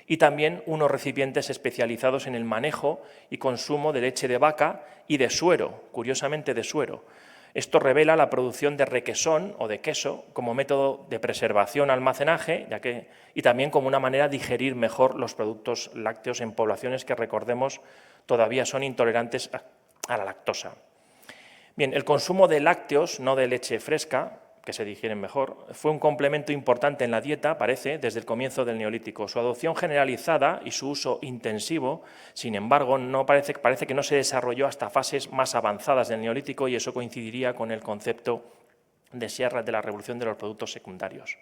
y también unos recipientes especializados en el manejo y consumo de leche de vaca y de suero, curiosamente de suero. Esto revela la producción de requesón o de queso como método de preservación, almacenaje, y también como una manera de digerir mejor los productos lácteos en poblaciones que, recordemos, todavía son intolerantes a la lactosa. Bien, el consumo de lácteos, no de leche fresca, que se digieren mejor, fue un complemento importante en la dieta, parece, desde el comienzo del Neolítico. Su adopción generalizada y su uso intensivo, sin embargo, parece que no se desarrolló hasta fases más avanzadas del Neolítico, y eso coincidiría con el concepto de Sierra de la revolución de los productos secundarios.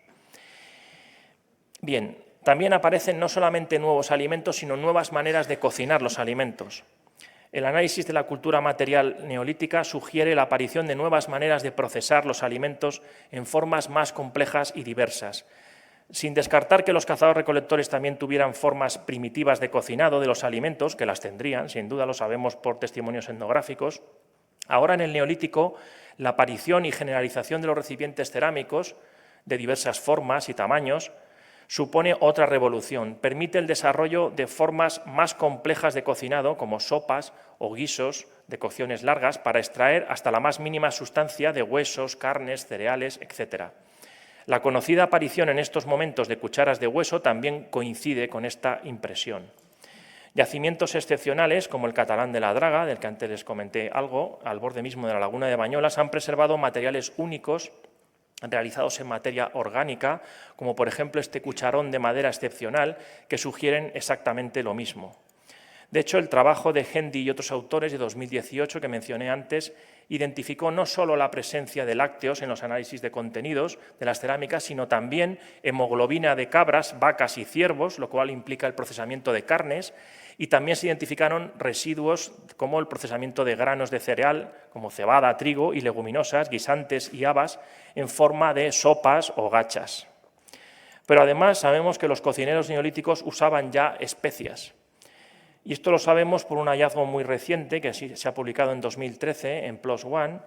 Bien, también aparecen no solamente nuevos alimentos, sino nuevas maneras de cocinar los alimentos. El análisis de la cultura material neolítica sugiere la aparición de nuevas maneras de procesar los alimentos en formas más complejas y diversas. Sin descartar que los cazadores-recolectores también tuvieran formas primitivas de cocinado de los alimentos, que las tendrían, sin duda lo sabemos por testimonios etnográficos, ahora en el Neolítico la aparición y generalización de los recipientes cerámicos de diversas formas y tamaños supone otra revolución. Permite el desarrollo de formas más complejas de cocinado, como sopas o guisos de cocciones largas, para extraer hasta la más mínima sustancia de huesos, carnes, cereales, etc. La conocida aparición en estos momentos de cucharas de hueso también coincide con esta impresión. Yacimientos excepcionales, como el Catalán de la Draga, del que antes les comenté algo, al borde mismo de la laguna de Bañolas, han preservado materiales únicos realizados en materia orgánica, como por ejemplo este cucharón de madera excepcional, que sugieren exactamente lo mismo. De hecho, el trabajo de Hendy y otros autores de 2018 que mencioné antes identificó no solo la presencia de lácteos en los análisis de contenidos de las cerámicas, sino también hemoglobina de cabras, vacas y ciervos, lo cual implica el procesamiento de carnes, y también se identificaron residuos como el procesamiento de granos de cereal, como cebada, trigo y leguminosas, guisantes y habas, en forma de sopas o gachas. Pero además sabemos que los cocineros neolíticos usaban ya especias. Y esto lo sabemos por un hallazgo muy reciente que se ha publicado en 2013 en PLOS ONE,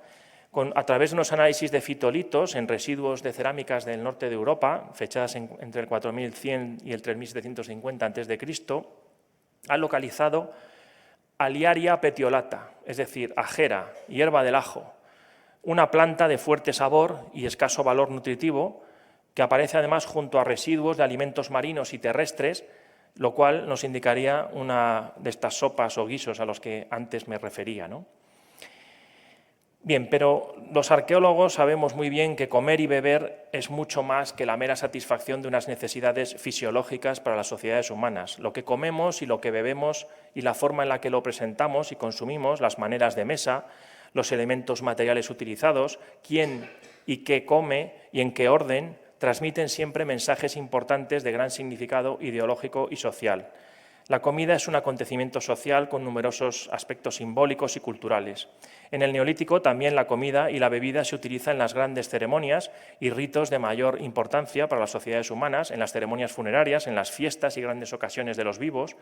a través de unos análisis de fitolitos en residuos de cerámicas del norte de Europa, fechadas entre el 4100 y el 3750 a.C., han localizado Aliaria petiolata, es decir, ajera, hierba del ajo, una planta de fuerte sabor y escaso valor nutritivo que aparece además junto a residuos de alimentos marinos y terrestres, lo cual nos indicaría una de estas sopas o guisos a los que antes me refería, ¿no? Bien, pero los arqueólogos sabemos muy bien que comer y beber es mucho más que la mera satisfacción de unas necesidades fisiológicas para las sociedades humanas. Lo que comemos y lo que bebemos y la forma en la que lo presentamos y consumimos, las maneras de mesa, los elementos materiales utilizados, quién y qué come y en qué orden, transmiten siempre mensajes importantes de gran significado ideológico y social. La comida es un acontecimiento social con numerosos aspectos simbólicos y culturales. En el Neolítico también la comida y la bebida se utilizan en las grandes ceremonias y ritos de mayor importancia para las sociedades humanas, en las ceremonias funerarias, en las fiestas y grandes ocasiones de los vivos.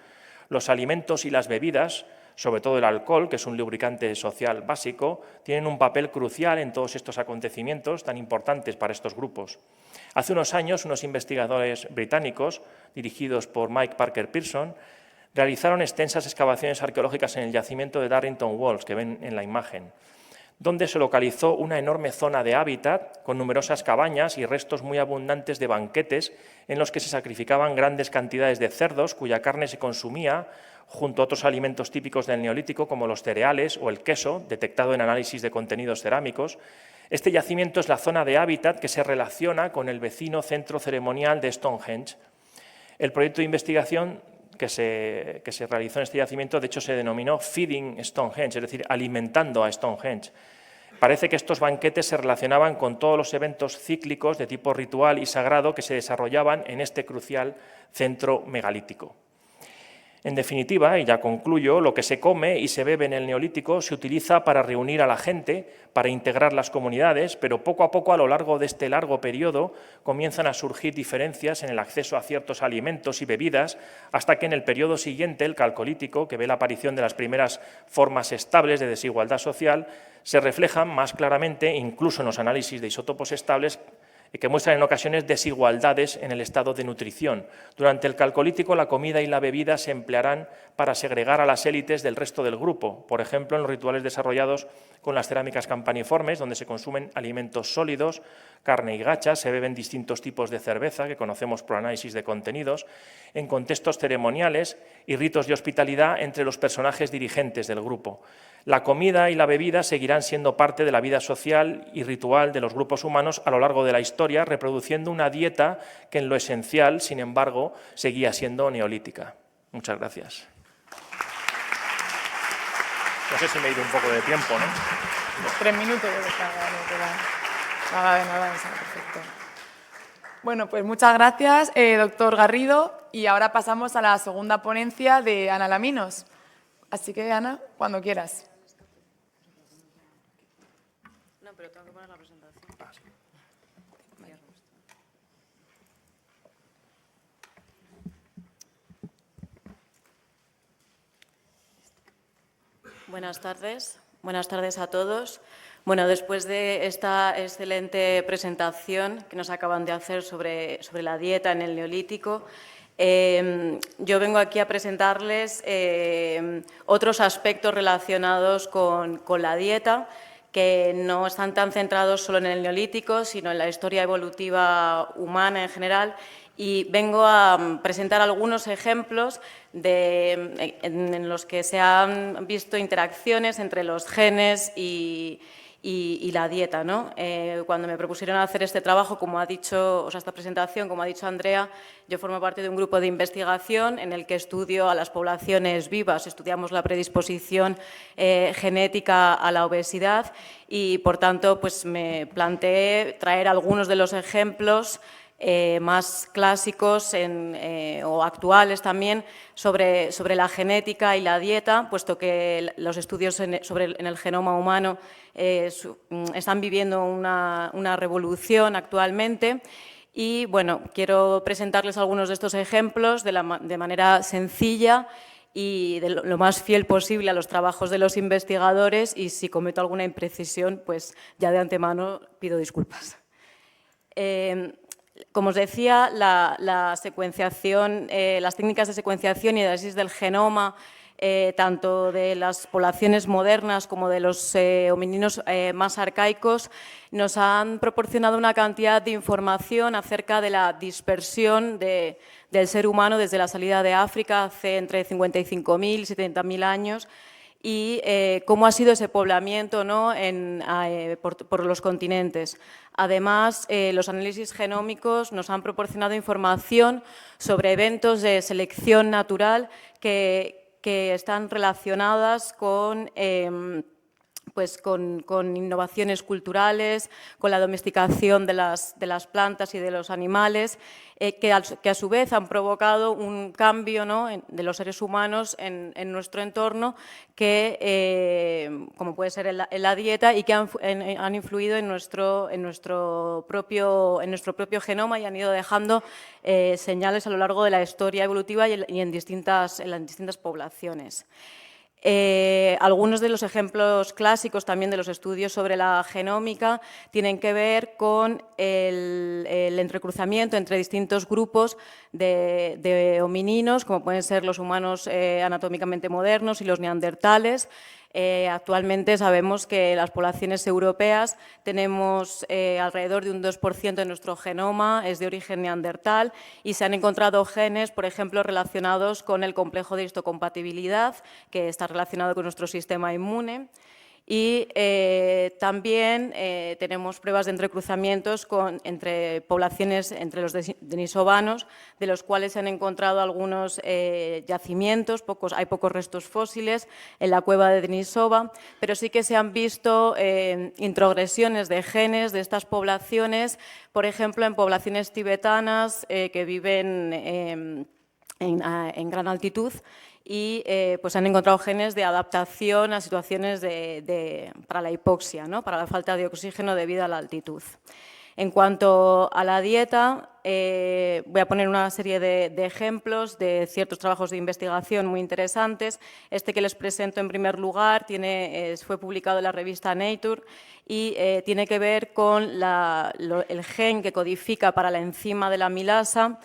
Los alimentos y las bebidas, sobre todo el alcohol, que es un lubricante social básico, tienen un papel crucial en todos estos acontecimientos tan importantes para estos grupos. Hace unos años, unos investigadores británicos, dirigidos por Mike Parker Pearson, realizaron extensas excavaciones arqueológicas en el yacimiento de Darrington Walls, que ven en la imagen, donde se localizó una enorme zona de hábitat con numerosas cabañas y restos muy abundantes de banquetes en los que se sacrificaban grandes cantidades de cerdos cuya carne se consumía junto a otros alimentos típicos del Neolítico como los cereales o el queso, detectado en análisis de contenidos cerámicos. Este yacimiento es la zona de hábitat que se relaciona con el vecino centro ceremonial de Stonehenge. El proyecto de investigación que se realizó en este yacimiento, de hecho, se denominó Feeding Stonehenge, es decir, alimentando a Stonehenge. Parece que estos banquetes se relacionaban con todos los eventos cíclicos de tipo ritual y sagrado que se desarrollaban en este crucial centro megalítico. En definitiva, y ya concluyo, lo que se come y se bebe en el Neolítico se utiliza para reunir a la gente, para integrar las comunidades, pero poco a poco, a lo largo de este largo periodo, comienzan a surgir diferencias en el acceso a ciertos alimentos y bebidas, hasta que en el periodo siguiente, el Calcolítico, que ve la aparición de las primeras formas estables de desigualdad social, se reflejan más claramente, incluso en los análisis de isótopos estables, que muestran en ocasiones desigualdades en el estado de nutrición. Durante el Calcolítico, la comida y la bebida se emplearán para segregar a las élites del resto del grupo, por ejemplo, en los rituales desarrollados con las cerámicas campaniformes, donde se consumen alimentos sólidos, carne y gachas, se beben distintos tipos de cerveza, que conocemos por análisis de contenidos, en contextos ceremoniales y ritos de hospitalidad entre los personajes dirigentes del grupo. La comida y la bebida seguirán siendo parte de la vida social y ritual de los grupos humanos a lo largo de la historia, reproduciendo una dieta que en lo esencial, sin embargo, seguía siendo neolítica. Muchas gracias. No sé si me he ido un poco de tiempo, ¿no? 3 minutos. Nada, perfecto. Bueno, pues muchas gracias, doctor Garrido. Y ahora pasamos a la segunda ponencia de Ana Laminos. Así que, Ana, cuando quieras. No, pero tengo que poner la presentación. Buenas tardes a todos. Bueno, después de esta excelente presentación que nos acaban de hacer sobre la dieta en el Neolítico, yo vengo aquí a presentarles otros aspectos relacionados con la dieta, que no están tan centrados solo en el Neolítico, sino en la historia evolutiva humana en general. Y vengo a presentar algunos ejemplos en los que se han visto interacciones entre los genes y la dieta, ¿no? Cuando me propusieron hacer este trabajo, esta presentación, como ha dicho Andrea, yo formo parte de un grupo de investigación en el que estudio a las poblaciones vivas, estudiamos la predisposición genética a la obesidad y, por tanto, pues me planteé traer algunos de los ejemplos más clásicos o actuales también sobre la genética y la dieta, puesto que los estudios en el genoma humano están viviendo una revolución actualmente. Y bueno, quiero presentarles algunos de estos ejemplos de manera sencilla y de lo más fiel posible a los trabajos de los investigadores, y si cometo alguna imprecisión, pues ya de antemano pido disculpas. Como os decía, la secuenciación, las técnicas de secuenciación y análisis del genoma, tanto de las poblaciones modernas como de los homininos más arcaicos, nos han proporcionado una cantidad de información acerca de la dispersión del ser humano desde la salida de África hace entre 55.000 y 70.000 años, y cómo ha sido ese poblamiento, ¿no?, por los continentes. Además, los análisis genómicos nos han proporcionado información sobre eventos de selección natural que están relacionadas con pues con innovaciones culturales, con la domesticación de las plantas y de los animales, que a su vez han provocado un cambio, ¿no?, de los seres humanos en nuestro entorno, que, como puede ser en la dieta, y que han influido en nuestro propio genoma y han ido dejando señales a lo largo de la historia evolutiva y en distintas poblaciones. Algunos de los ejemplos clásicos también de los estudios sobre la genómica tienen que ver con el entrecruzamiento entre distintos grupos de homininos, como pueden ser los humanos anatómicamente modernos y los neandertales. Actualmente sabemos que las poblaciones europeas tenemos alrededor de un 2% de nuestro genoma es de origen neandertal y se han encontrado genes, por ejemplo, relacionados con el complejo de histocompatibilidad, que está relacionado con nuestro sistema inmune. Y también tenemos pruebas de entrecruzamientos entre poblaciones, entre los denisovanos, de los cuales se han encontrado algunos yacimientos, hay pocos restos fósiles en la cueva de Denisova, pero sí que se han visto introgresiones de genes de estas poblaciones, por ejemplo, en poblaciones tibetanas que viven en gran altitud, y pues han encontrado genes de adaptación a situaciones para la hipoxia, ¿no?, para la falta de oxígeno debido a la altitud. En cuanto a la dieta, voy a poner una serie de ejemplos de ciertos trabajos de investigación muy interesantes. Este que les presento en primer lugar fue publicado en la revista Nature y tiene que ver con el gen que codifica para la enzima de la amilasa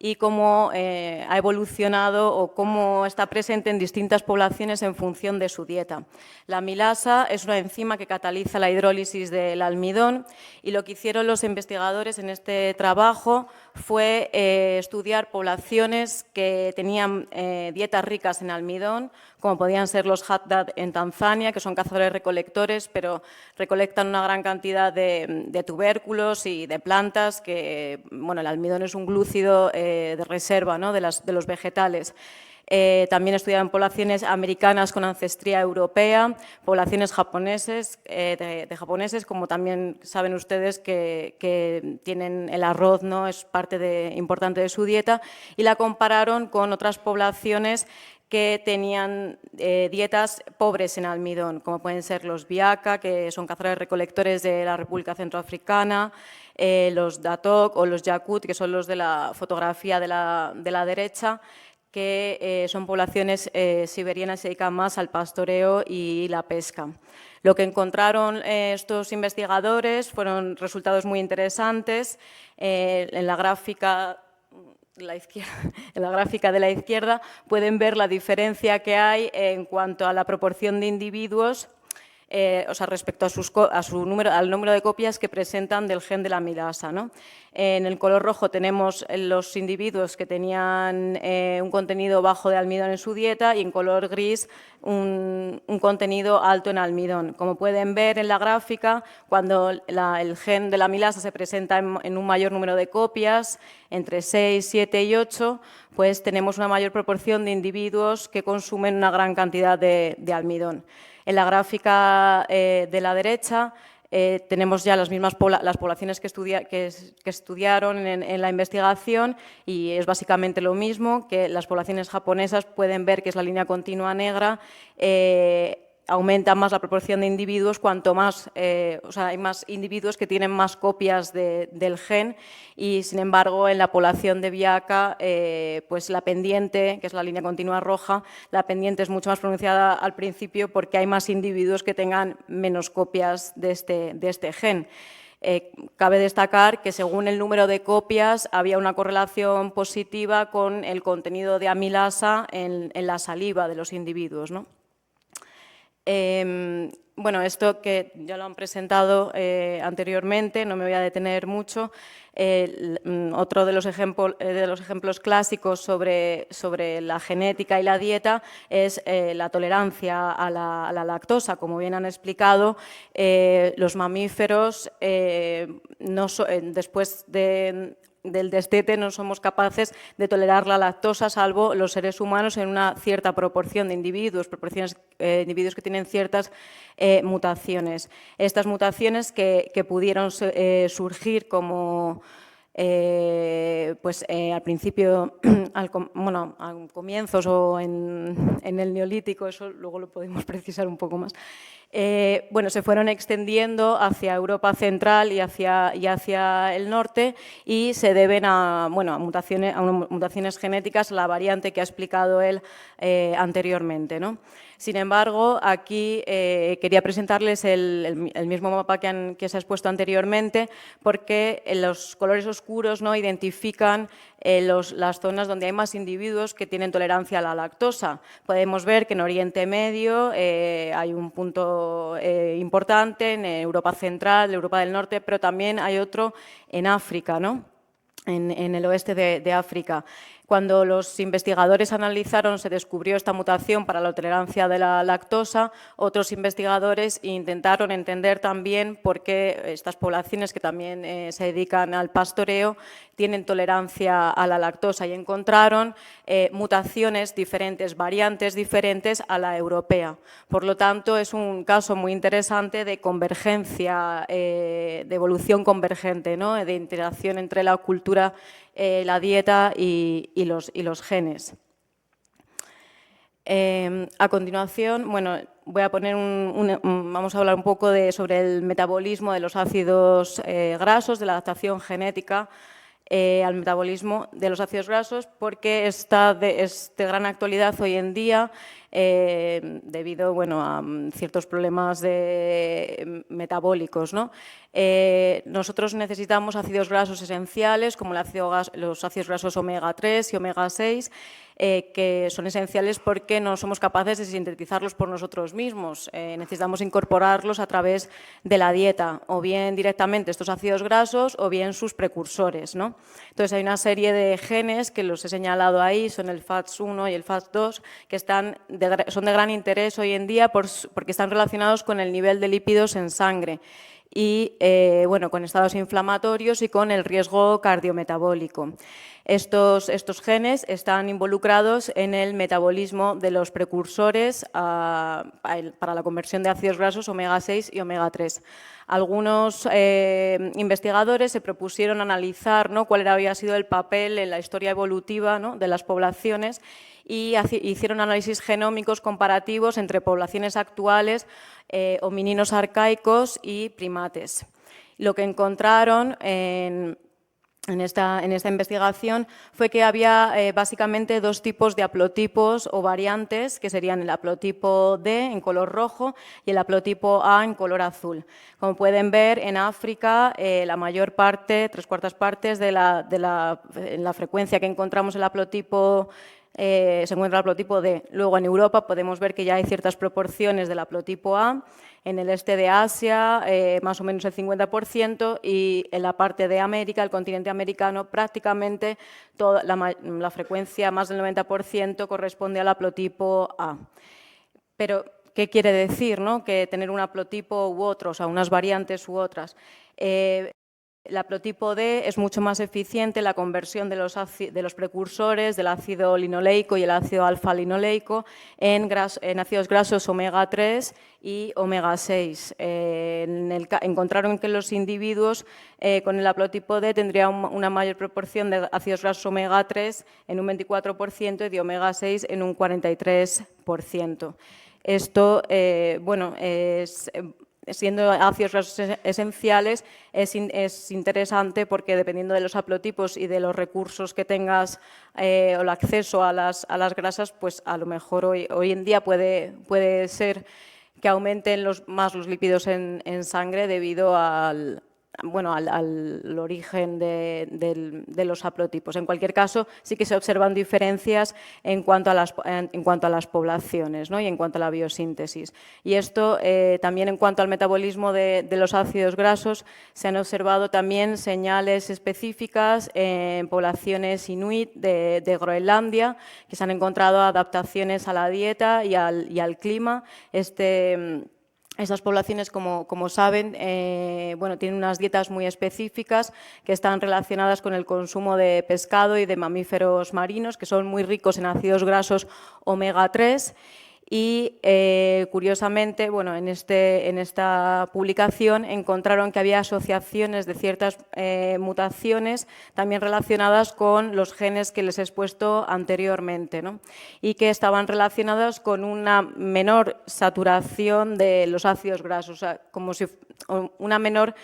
y cómo ha evolucionado o cómo está presente en distintas poblaciones en función de su dieta. La amilasa es una enzima que cataliza la hidrólisis del almidón y lo que hicieron los investigadores en este trabajo fue estudiar poblaciones que tenían dietas ricas en almidón, como podían ser los Haddad en Tanzania, que son cazadores-recolectores, pero recolectan una gran cantidad de tubérculos y de plantas, que bueno, el almidón es un glúcido de reserva, ¿no?, de los vegetales. También estudiaron poblaciones americanas con ancestría europea, poblaciones japoneses, de japoneses, como también saben ustedes que tienen el arroz, ¿no?, es parte importante de su dieta, y la compararon con otras poblaciones que tenían dietas pobres en almidón, como pueden ser los Biaka, que son cazadores-recolectores de la República Centroafricana, los Datok o los Yakut, que son los de la fotografía de la derecha, que son poblaciones siberianas que se dedican más al pastoreo y la pesca. Lo que encontraron estos investigadores fueron resultados muy interesantes. En la gráfica de la izquierda pueden ver la diferencia que hay en cuanto a la proporción de individuos, o sea, respecto al número de copias que presentan del gen de la amilasa, ¿no? En el color rojo tenemos los individuos que tenían un contenido bajo de almidón en su dieta y en color gris un contenido alto en almidón. Como pueden ver en la gráfica, cuando el gen de la amilasa se presenta en un mayor número de copias, entre 6, 7 y 8, pues tenemos una mayor proporción de individuos que consumen una gran cantidad de almidón. En la gráfica de la derecha tenemos ya las poblaciones que estudiaron en la investigación y es básicamente lo mismo, que las poblaciones japonesas pueden ver que es la línea continua negra, aumenta más la proporción de individuos cuanto más, o sea, hay más individuos que tienen más copias del gen y, sin embargo, en la población de Biaka, pues la pendiente, que es la línea continua roja, la pendiente es mucho más pronunciada al principio porque hay más individuos que tengan menos copias de este gen. Cabe destacar que según el número de copias había una correlación positiva con el contenido de amilasa en la saliva de los individuos, ¿no? Bueno, esto que ya lo han presentado anteriormente, no me voy a detener mucho. Otro de los ejemplos clásicos sobre la genética y la dieta es la tolerancia a la lactosa. Como bien han explicado, los mamíferos, después de del destete no somos capaces de tolerar la lactosa, salvo los seres humanos en una cierta proporción de individuos, individuos que tienen ciertas mutaciones. Estas mutaciones que pudieron surgir como al principio, a comienzos o en el Neolítico, eso luego lo podemos precisar un poco más, se fueron extendiendo hacia Europa central y hacia el norte y se deben a mutaciones genéticas, la variante que ha explicado él anteriormente, ¿no? Sin embargo, aquí quería presentarles el mismo mapa que se ha expuesto anteriormente, porque los colores oscuros, ¿no?, identifican las zonas donde hay más individuos que tienen tolerancia a la lactosa. Podemos ver que en Oriente Medio hay un punto importante, en Europa Central, Europa del Norte, pero también hay otro en África, ¿no?, en el oeste de África. Cuando los investigadores analizaron, se descubrió esta mutación para la tolerancia de la lactosa. Otros investigadores intentaron entender también por qué estas poblaciones que también se dedican al pastoreo tienen tolerancia a la lactosa y encontraron mutaciones diferentes, variantes diferentes a la europea. Por lo tanto, es un caso muy interesante de convergencia, de evolución convergente, ¿no?, de interacción entre la cultura, la dieta y los genes. A continuación, voy a poner vamos a hablar un poco sobre el metabolismo de los ácidos grasos, de la adaptación genética al metabolismo de los ácidos grasos, porque está de gran actualidad hoy en día debido a ciertos problemas metabólicos, ¿no? Nosotros necesitamos ácidos grasos esenciales, como los ácidos grasos omega 3 y omega 6, que son esenciales porque no somos capaces de sintetizarlos por nosotros mismos. Necesitamos incorporarlos a través de la dieta, o bien directamente estos ácidos grasos o bien sus precursores, ¿no? Entonces, hay una serie de genes que los he señalado ahí, son el FATS1 y el FATS2, que son de gran interés hoy en día porque están relacionados con el nivel de lípidos en sangre y con estados inflamatorios y con el riesgo cardiometabólico. Estos genes están involucrados en el metabolismo de los precursores para la conversión de ácidos grasos omega 6 y omega 3. Algunos investigadores se propusieron analizar, ¿no?, cuál había sido el papel en la historia evolutiva, ¿no?, de las poblaciones y hicieron análisis genómicos comparativos entre poblaciones actuales, homininos arcaicos y primates. Lo que encontraron en esta investigación fue que había básicamente dos tipos de haplotipos o variantes, que serían el haplotipo D en color rojo y el haplotipo A en color azul. Como pueden ver, en África la mayor parte, 3/4 partes en la frecuencia que encontramos el haplotipo se encuentra el haplotipo D. Luego, en Europa podemos ver que ya hay ciertas proporciones del haplotipo A. En el este de Asia, más o menos el 50%, y en la parte de América, el continente americano, prácticamente toda la frecuencia, más del 90%, corresponde al haplotipo A. Pero, ¿qué quiere decir, ¿no?, que tener un haplotipo u otro, o sea, unas variantes u otras? El haplotipo D es mucho más eficiente en la conversión de los precursores del ácido linoleico y el ácido alfa-linoleico en ácidos grasos omega 3 y omega 6. Encontraron que los individuos con el haplotipo D tendrían una mayor proporción de ácidos grasos omega 3 en un 24% y de omega 6 en un 43%. Esto, siendo ácidos grasos esenciales, es interesante porque dependiendo de los haplotipos y de los recursos que tengas o el acceso a las grasas, pues a lo mejor hoy en día puede ser que aumenten más los lípidos en sangre debido al origen de los haplotipos. En cualquier caso, sí que se observan diferencias en cuanto a las poblaciones, ¿no?, y en cuanto a la biosíntesis. Y esto también en cuanto al metabolismo de los ácidos grasos, se han observado también señales específicas en poblaciones inuit de Groenlandia, que se han encontrado adaptaciones a la dieta y al clima. Estas poblaciones, como saben, bueno, tienen unas dietas muy específicas que están relacionadas con el consumo de pescado y de mamíferos marinos, que son muy ricos en ácidos grasos omega 3. Y, curiosamente, bueno, en esta publicación encontraron que había asociaciones de ciertas mutaciones también relacionadas con los genes que les he expuesto anteriormente, ¿no? Y que estaban relacionadas con una menor saturación de los ácidos grasos, o sea, como si una menor...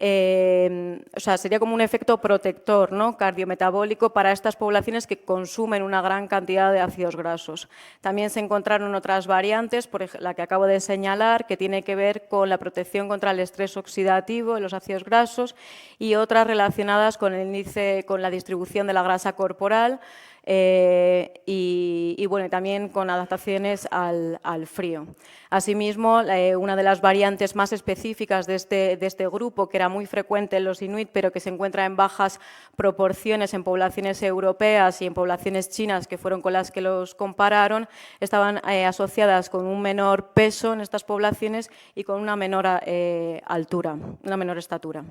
o sea, sería como un efecto protector, ¿no?, cardiometabólico para estas poblaciones que consumen una gran cantidad de ácidos grasos. También se encontraron otras variantes, por ejemplo, la que acabo de señalar, que tiene que ver con la protección contra el estrés oxidativo de los ácidos grasos, y otras relacionadas con el índice, con la distribución de la grasa corporal, y bueno, también con adaptaciones al frío. Asimismo, una de las variantes más específicas de este grupo, que era muy frecuente en los inuit, pero que se encuentra en bajas proporciones en poblaciones europeas y en poblaciones chinas, que fueron con las que los compararon, estaban asociadas con un menor peso en estas poblaciones y con una menor altura, una menor estatura.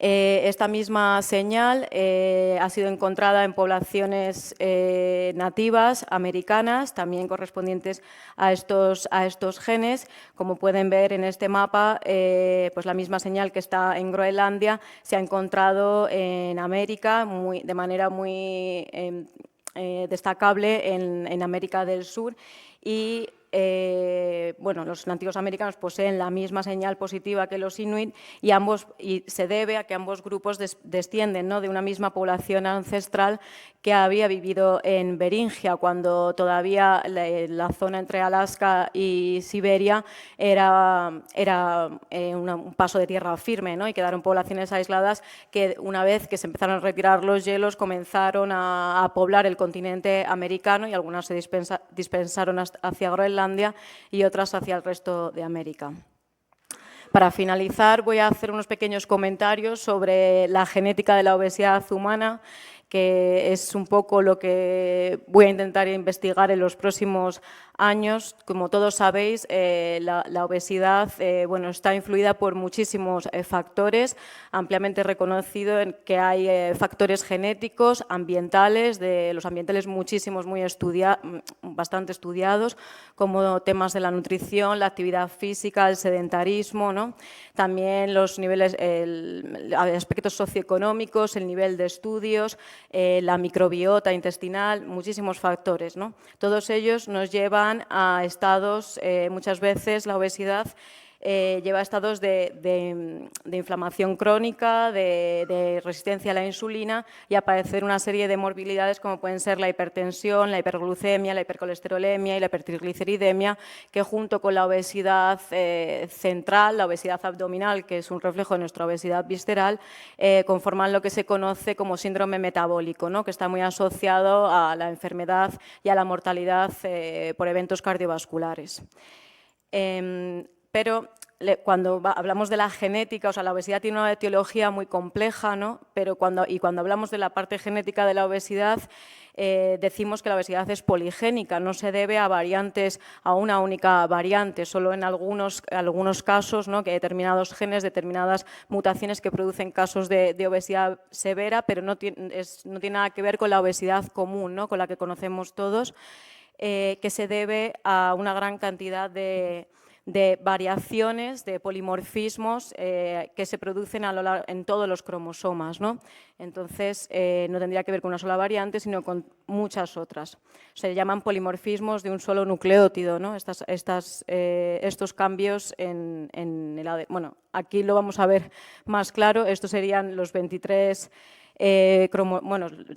Esta misma señal ha sido encontrada en poblaciones nativas americanas, también correspondientes a estos genes. Como pueden ver en este mapa, pues la misma señal que está en Groenlandia se ha encontrado en América de manera muy destacable en América del Sur, y bueno, los nativos americanos poseen la misma señal positiva que los inuit, y se debe a que ambos grupos descienden, ¿no?, de una misma población ancestral que había vivido en Beringia, cuando todavía la zona entre Alaska y Siberia era un paso de tierra firme, ¿no?, y quedaron poblaciones aisladas que, una vez que se empezaron a retirar los hielos, comenzaron a poblar el continente americano, y algunas se dispersaron hacia Groenlandia y otras hacia el resto de América. Para finalizar, voy a hacer unos pequeños comentarios sobre la genética de la obesidad humana, que es un poco lo que voy a intentar investigar en los próximos años. Como todos sabéis, la obesidad bueno, está influida por muchísimos factores, ampliamente reconocido en que hay factores genéticos, ambientales, de los ambientales muchísimos, bastante estudiados, como temas de la nutrición, la actividad física, el sedentarismo, ¿no? También los niveles, aspectos socioeconómicos, el nivel de estudios, la microbiota intestinal, muchísimos factores, ¿no? Todos ellos nos llevan a estados, muchas veces la obesidad lleva a estados de inflamación crónica, de resistencia a la insulina, y a padecer una serie de morbilidades como pueden ser la hipertensión, la hiperglucemia, la hipercolesterolemia y la hipertrigliceridemia, que junto con la obesidad central, la obesidad abdominal, que es un reflejo de nuestra obesidad visceral, conforman lo que se conoce como síndrome metabólico, ¿no?, que está muy asociado a la enfermedad y a la mortalidad por eventos cardiovasculares. Pero cuando hablamos de la genética, o sea, la obesidad tiene una etiología muy compleja, ¿no? Pero cuando hablamos de la parte genética de la obesidad, decimos que la obesidad es poligénica, no se debe a variantes, a una única variante, solo en algunos casos, ¿no?, que hay determinados genes, determinadas mutaciones que producen casos de obesidad severa, pero no tiene nada que ver con la obesidad común, ¿no?, con la que conocemos todos, que se debe a una gran cantidad de variaciones, de polimorfismos que se producen en todos los cromosomas, ¿no? Entonces, no tendría que ver con una sola variante, sino con muchas otras. Se llaman polimorfismos de un solo nucleótido, ¿no? Estos cambios en el ADN. Bueno, aquí lo vamos a ver más claro. Estos serían los 23...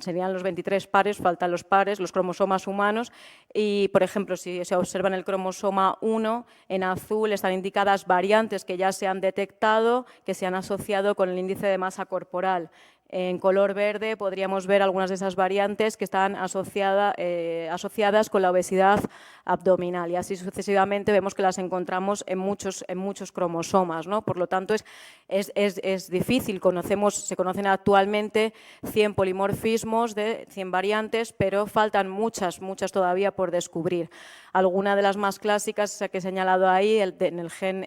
serían los 23 pares, faltan los pares, los cromosomas humanos, y, por ejemplo, si se observa en el cromosoma 1, en azul están indicadas variantes que ya se han detectado, que se han asociado con el índice de masa corporal. En color verde podríamos ver algunas de esas variantes que están asociadas con la obesidad abdominal, y así sucesivamente vemos que las encontramos en muchos cromosomas, ¿no? Por lo tanto, es difícil. Se conocen actualmente 100 polimorfismos de 100 variantes, pero faltan muchas todavía por descubrir. Alguna de las más clásicas, esa que he señalado ahí, en el gen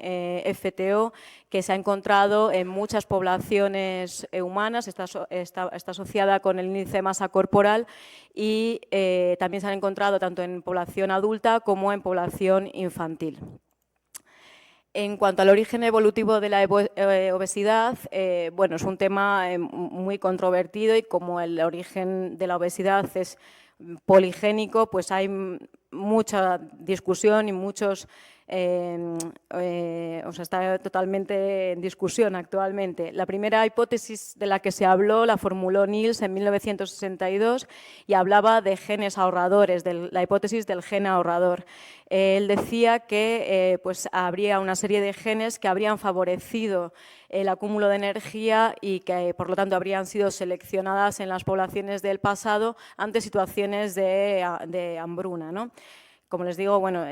FTO, que se ha encontrado en muchas poblaciones humanas, está asociada con el índice de masa corporal, y también se han encontrado tanto en población adulta como en población infantil. En cuanto al origen evolutivo de la obesidad, bueno, es un tema muy controvertido, y como el origen de la obesidad es poligénico, pues hay mucha discusión y está totalmente en discusión actualmente. La primera hipótesis de la que se habló la formuló Niels en 1962 y hablaba de genes ahorradores, de la hipótesis del gen ahorrador. Él decía que pues habría una serie de genes que habrían favorecido el acúmulo de energía y que, por lo tanto, habrían sido seleccionadas en las poblaciones del pasado ante situaciones de hambruna, ¿no? Como les digo, bueno,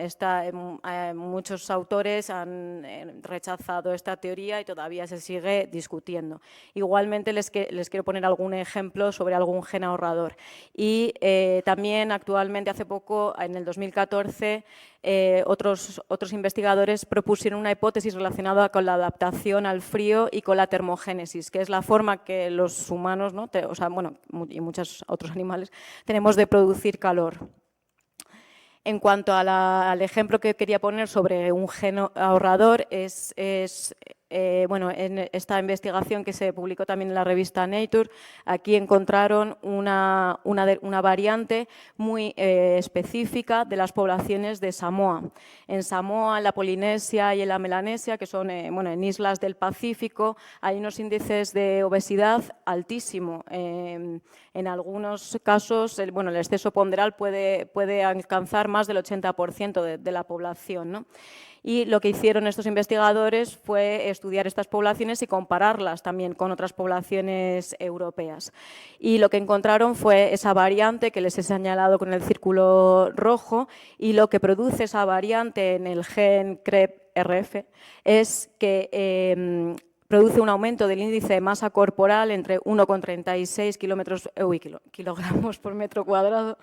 muchos autores han rechazado esta teoría y todavía se sigue discutiendo. Igualmente, les quiero poner algún ejemplo sobre algún gen ahorrador. Y también actualmente, hace poco, en el 2014, otros investigadores propusieron una hipótesis relacionada con la adaptación al frío y con la termogénesis, que es la forma que los humanos, ¿no? Y muchos otros animales, tenemos de producir calor. En cuanto al ejemplo que quería poner sobre un gen ahorrador, bueno, en esta investigación que se publicó también en la revista Nature, aquí encontraron una variante muy específica de las poblaciones de Samoa. En Samoa, en la Polinesia y en la Melanesia, que son bueno, en islas del Pacífico, hay unos índices de obesidad altísimos. En algunos casos, el exceso ponderal puede alcanzar más del 80% de la población, ¿no? Y lo que hicieron estos investigadores fue estudiar estas poblaciones y compararlas también con otras poblaciones europeas. Y lo que encontraron fue esa variante que les he señalado con el círculo rojo, y lo que produce esa variante en el gen CREB-RF es que produce un aumento del índice de masa corporal entre 1,36 kilogramos por metro cuadrado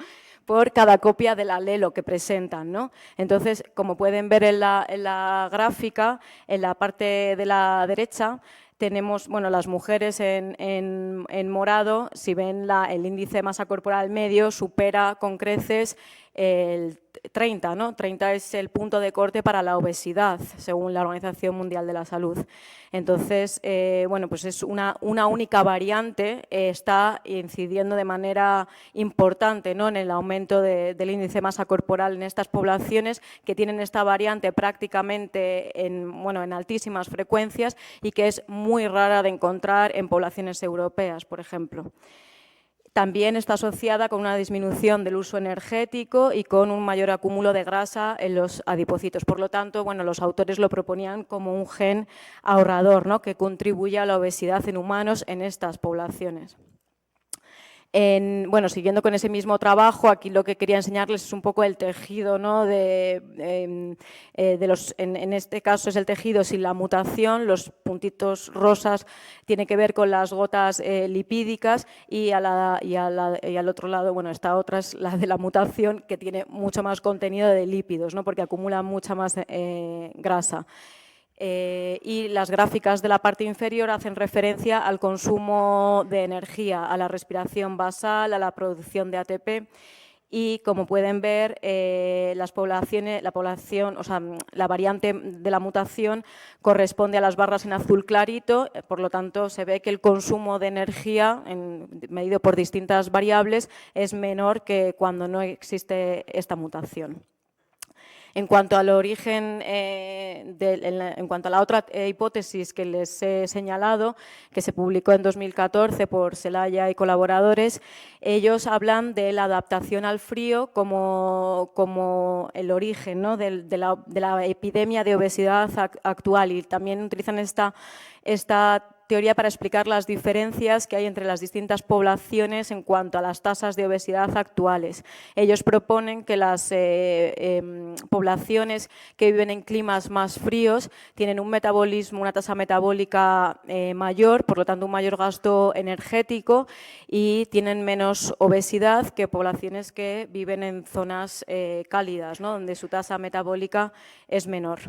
por cada copia del alelo que presentan, ¿no? Entonces, como pueden ver en la gráfica, en la parte de la derecha, tenemos, bueno, las mujeres en morado. Si ven el índice de masa corporal medio, supera con creces el 30, ¿no? 30 es el punto de corte para la obesidad, según la Organización Mundial de la Salud. Entonces, bueno, pues es una única variante, está incidiendo de manera importante, ¿no?, en el aumento del índice de masa corporal en estas poblaciones que tienen esta variante prácticamente en altísimas frecuencias, y que es muy rara de encontrar en poblaciones europeas, por ejemplo. También está asociada con una disminución del uso energético y con un mayor acúmulo de grasa en los adipocitos. Por lo tanto, bueno, los autores lo proponían como un gen ahorrador, ¿no?, que contribuye a la obesidad en humanos en estas poblaciones. Bueno, siguiendo con ese mismo trabajo, aquí lo que quería enseñarles es un poco el tejido, ¿no?, en este caso es el tejido sin la mutación. Los puntitos rosas tienen que ver con las gotas lipídicas, y al otro lado, bueno, esta otra es la de la mutación, que tiene mucho más contenido de lípidos, ¿no?, porque acumula mucha más grasa. Y las gráficas de la parte inferior hacen referencia al consumo de energía, a la respiración basal, a la producción de ATP. Y como pueden ver, la variante de la mutación corresponde a las barras en azul clarito. Por lo tanto, se ve que el consumo de energía, medido por distintas variables, es menor que cuando no existe esta mutación. En cuanto al origen, en cuanto a la otra hipótesis que les he señalado, que se publicó en 2014 por Celaya y colaboradores, ellos hablan de la adaptación al frío como el origen, ¿no?, de la epidemia de obesidad actual, y también utilizan esta teoría para explicar las diferencias que hay entre las distintas poblaciones en cuanto a las tasas de obesidad actuales. Ellos proponen que las poblaciones que viven en climas más fríos tienen un metabolismo, una tasa metabólica mayor, por lo tanto un mayor gasto energético, y tienen menos obesidad que poblaciones que viven en zonas cálidas, ¿no?, donde su tasa metabólica es menor.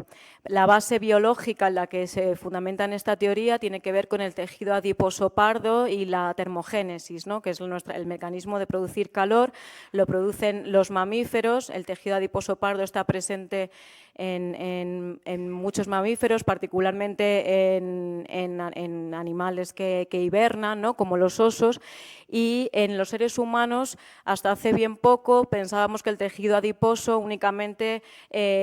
La base biológica en la que se fundamenta en esta teoría tiene que ver con el tejido adiposo pardo y la termogénesis, ¿no?, que es el mecanismo de producir calor. Lo producen los mamíferos. El tejido adiposo pardo está presente en muchos mamíferos, particularmente en animales que hibernan, ¿no?, como los osos, y en los seres humanos hasta hace bien poco pensábamos que el tejido adiposo únicamente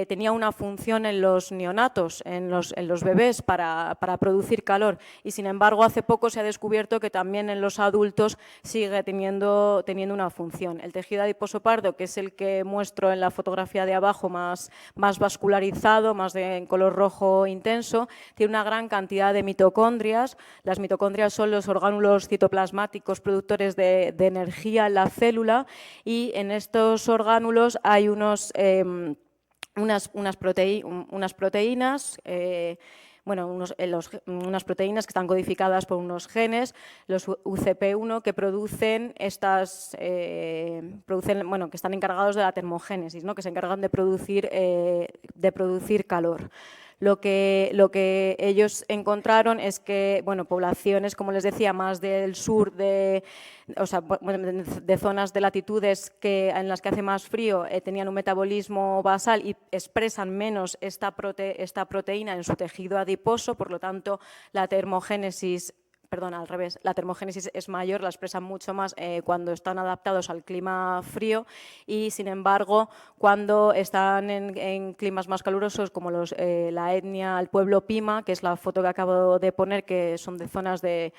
tenía una función en los neonatos, en los bebés, para producir calor, y sin embargo hace poco se ha descubierto que también en los adultos sigue teniendo una función. El tejido adiposo pardo, que es el que muestro en la fotografía de abajo, más vascularizado, más en color rojo intenso, tiene una gran cantidad de mitocondrias. Las mitocondrias son los orgánulos citoplasmáticos productores de energía en la célula, y en estos orgánulos hay unas proteínas, unas proteínas que están codificadas por unos genes, los UCP1, que producen que están encargados de la termogénesis, ¿no?, que se encargan de producir calor. Lo que ellos encontraron es que, poblaciones, como les decía, más del sur, de zonas de latitudes en las que hace más frío, tenían un metabolismo basal y expresan menos esta proteína en su tejido adiposo, por lo tanto, la termogénesis es mayor, la expresan mucho más cuando están adaptados al clima frío, y sin embargo cuando están en climas más calurosos como la etnia, el pueblo Pima, que es la foto que acabo de poner, que son de zonas de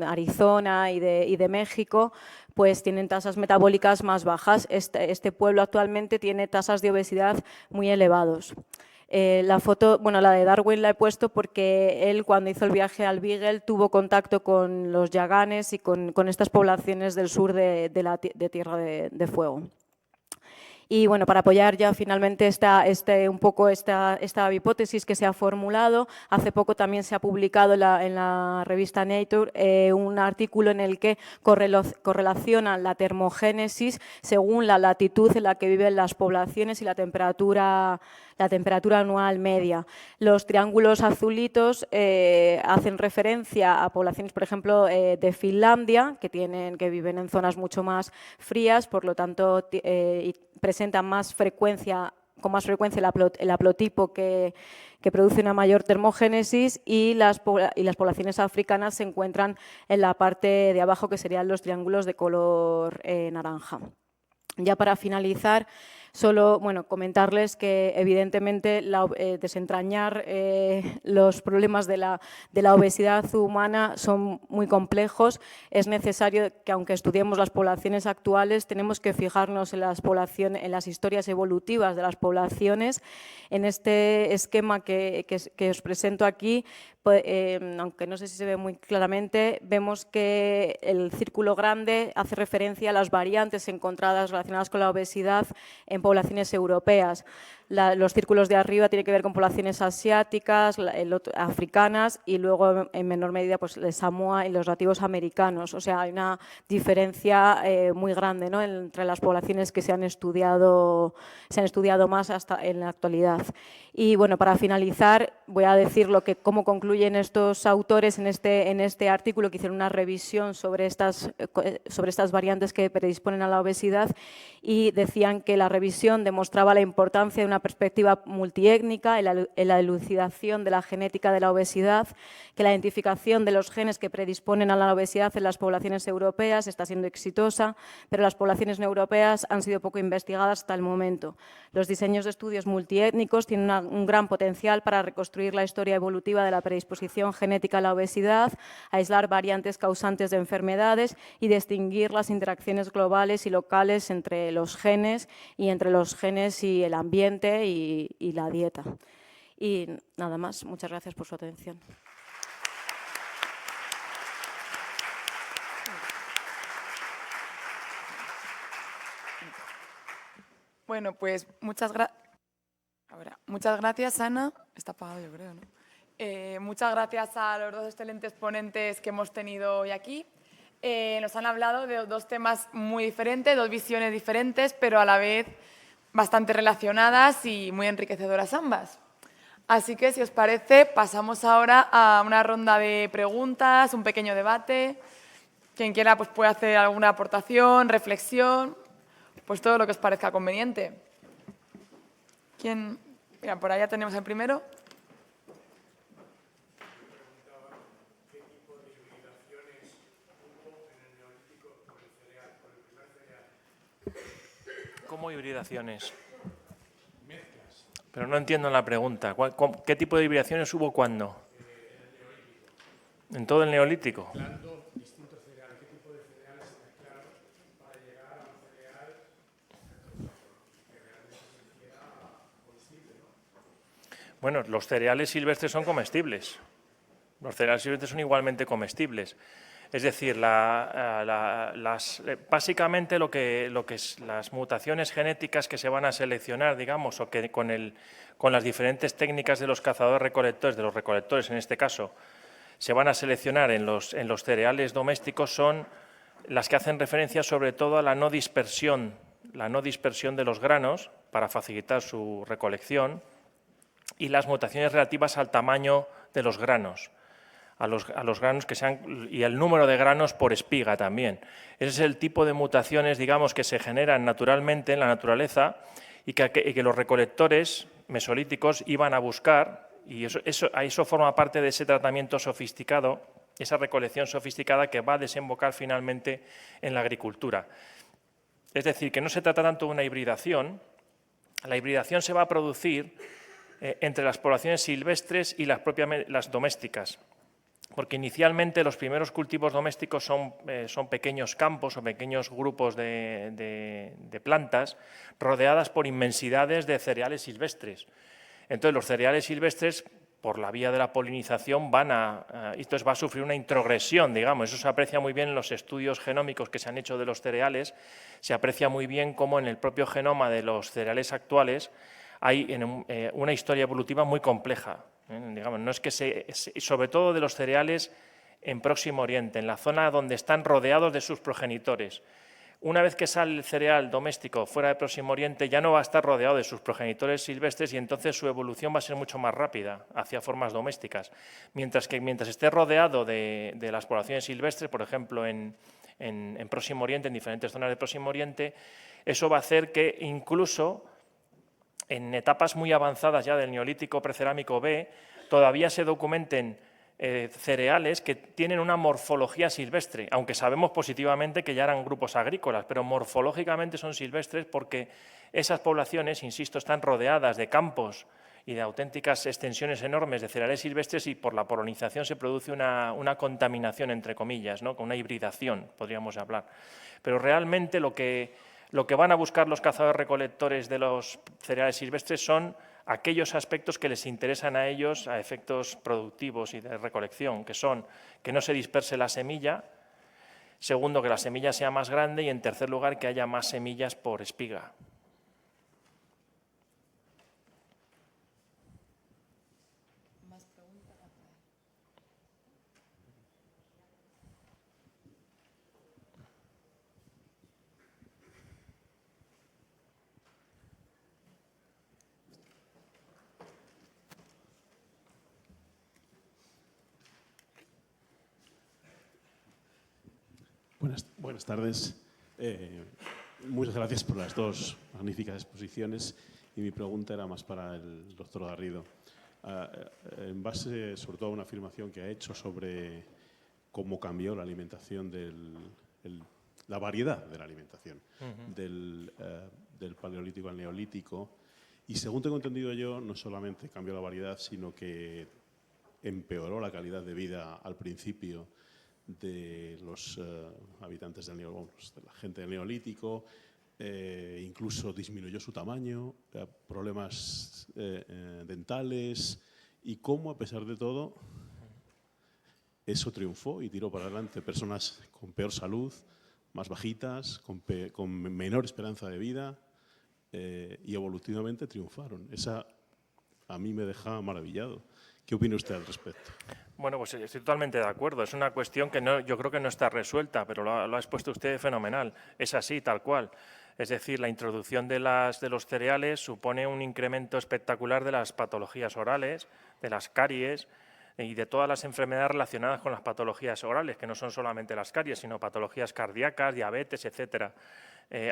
Arizona y de México, pues tienen tasas metabólicas más bajas. Este pueblo actualmente tiene tasas de obesidad muy elevados. La foto, la de Darwin la he puesto porque él, cuando hizo el viaje al Beagle, tuvo contacto con los yaganes y con estas poblaciones del sur de Tierra de Fuego. Y para apoyar ya finalmente esta hipótesis que se ha formulado, hace poco también se ha publicado en la revista Nature un artículo en el que correlacionan la termogénesis según la latitud en la que viven las poblaciones y la temperatura anual media. Los triángulos azulitos hacen referencia a poblaciones, por ejemplo, de Finlandia, que viven en zonas mucho más frías, por lo tanto presentan con más frecuencia el haplotipo que produce una mayor termogénesis, y las poblaciones africanas se encuentran en la parte de abajo, que serían los triángulos de color naranja. Ya para finalizar, solo comentarles que evidentemente desentrañar los problemas de la obesidad humana son muy complejos. Es necesario que, aunque estudiemos las poblaciones actuales, tenemos que fijarnos en las historias evolutivas de las poblaciones. En este esquema que os presento aquí, aunque no sé si se ve muy claramente, vemos que el círculo grande hace referencia a las variantes encontradas relacionadas con la obesidad en poblaciones europeas. Los círculos de arriba tienen que ver con poblaciones asiáticas, africanas, y luego en menor medida pues de Samoa y los nativos americanos. O sea, hay una diferencia muy grande, ¿no?, entre las poblaciones que se han estudiado más hasta en la actualidad. Y para finalizar, voy a decir cómo concluyen estos autores en este artículo, que hicieron una revisión sobre estas variantes que predisponen a la obesidad, y decían que la revisión demostraba la importancia de una perspectiva multiétnica en la elucidación de la genética de la obesidad, que la identificación de los genes que predisponen a la obesidad en las poblaciones europeas está siendo exitosa, pero las poblaciones no europeas han sido poco investigadas hasta el momento. Los diseños de estudios multiétnicos tienen un gran potencial para reconstruir la historia evolutiva de la predisposición genética a la obesidad, aislar variantes causantes de enfermedades y distinguir las interacciones globales y locales entre los genes y entre los genes y el ambiente y la dieta. Y nada más, muchas gracias por su atención. Bueno, pues muchas gracias, Ana. Está apagado, yo creo, ¿no? Muchas gracias a los dos excelentes ponentes que hemos tenido hoy aquí. Nos han hablado de dos temas muy diferentes, dos visiones diferentes, pero a la vez bastante relacionadas y muy enriquecedoras ambas. Así que, si os parece, pasamos ahora a una ronda de preguntas, un pequeño debate. Quien quiera pues, puede hacer alguna aportación, reflexión, pues todo lo que os parezca conveniente. Mira, por allá tenemos el primero. ¿Cómo hibridaciones? Pero no entiendo la pregunta. ¿Qué tipo de hibridaciones hubo cuándo? ¿En todo el Neolítico? Bueno, los cereales silvestres son comestibles. Los cereales silvestres son igualmente comestibles. Es decir, básicamente lo que las mutaciones genéticas que se van a seleccionar, digamos, o que con las diferentes técnicas de los cazadores-recolectores, de los recolectores en este caso, se van a seleccionar en los cereales domésticos son las que hacen referencia sobre todo a la no dispersión de los granos para facilitar su recolección y las mutaciones relativas al tamaño de los granos. A los granos que sean, y el número de granos por espiga también. Ese es el tipo de mutaciones, digamos, que se generan naturalmente en la naturaleza y que los recolectores mesolíticos iban a buscar, y eso forma parte de ese tratamiento sofisticado, esa recolección sofisticada que va a desembocar finalmente en la agricultura. Es decir, que no se trata tanto de una hibridación, la hibridación se va a producir entre las poblaciones silvestres y las domésticas. Porque inicialmente los primeros cultivos domésticos son pequeños campos o pequeños grupos de plantas rodeadas por inmensidades de cereales silvestres. Entonces los cereales silvestres, por la vía de la polinización, entonces va a sufrir una introgresión, digamos. Eso se aprecia muy bien en los estudios genómicos que se han hecho de los cereales. Se aprecia muy bien cómo en el propio genoma de los cereales actuales hay una historia evolutiva muy compleja. Digamos, no es que sobre todo de los cereales en Próximo Oriente, en la zona donde están rodeados de sus progenitores. Una vez que sale el cereal doméstico fuera de Próximo Oriente, ya no va a estar rodeado de sus progenitores silvestres y entonces su evolución va a ser mucho más rápida hacia formas domésticas. Mientras esté rodeado de las poblaciones silvestres, por ejemplo, en Próximo Oriente, en diferentes zonas de Próximo Oriente, eso va a hacer que incluso en etapas muy avanzadas ya del Neolítico precerámico B, todavía se documenten cereales que tienen una morfología silvestre, aunque sabemos positivamente que ya eran grupos agrícolas, pero morfológicamente son silvestres porque esas poblaciones, insisto, están rodeadas de campos y de auténticas extensiones enormes de cereales silvestres y por la polinización se produce una contaminación, entre comillas, ¿no? Con una hibridación, podríamos hablar. Pero realmente lo que van a buscar los cazadores-recolectores de los cereales silvestres son aquellos aspectos que les interesan a ellos a efectos productivos y de recolección, que son que no se disperse la semilla, segundo, que la semilla sea más grande y, en tercer lugar, que haya más semillas por espiga. Buenas tardes. Muchas gracias por las dos magníficas exposiciones y mi pregunta era más para el doctor Garrido. En base, sobre todo, a una afirmación que ha hecho sobre cómo cambió la alimentación, la variedad de la alimentación del Paleolítico al Neolítico. Y según tengo entendido yo, no solamente cambió la variedad, sino que empeoró la calidad de vida al principio de los habitantes de la gente del Neolítico, incluso disminuyó su tamaño, problemas dentales, y cómo, a pesar de todo, eso triunfó y tiró para adelante. Personas con peor salud, más bajitas, con menor esperanza de vida, y evolutivamente triunfaron. Esa a mí me deja maravillado. ¿Qué opina usted al respecto? Bueno, pues estoy totalmente de acuerdo. Es una cuestión que yo creo que no está resuelta, pero lo ha expuesto usted fenomenal. Es así, tal cual. Es decir, la introducción de los cereales supone un incremento espectacular de las patologías orales, de las caries y de todas las enfermedades relacionadas con las patologías orales, que no son solamente las caries, sino patologías cardíacas, diabetes, etcétera.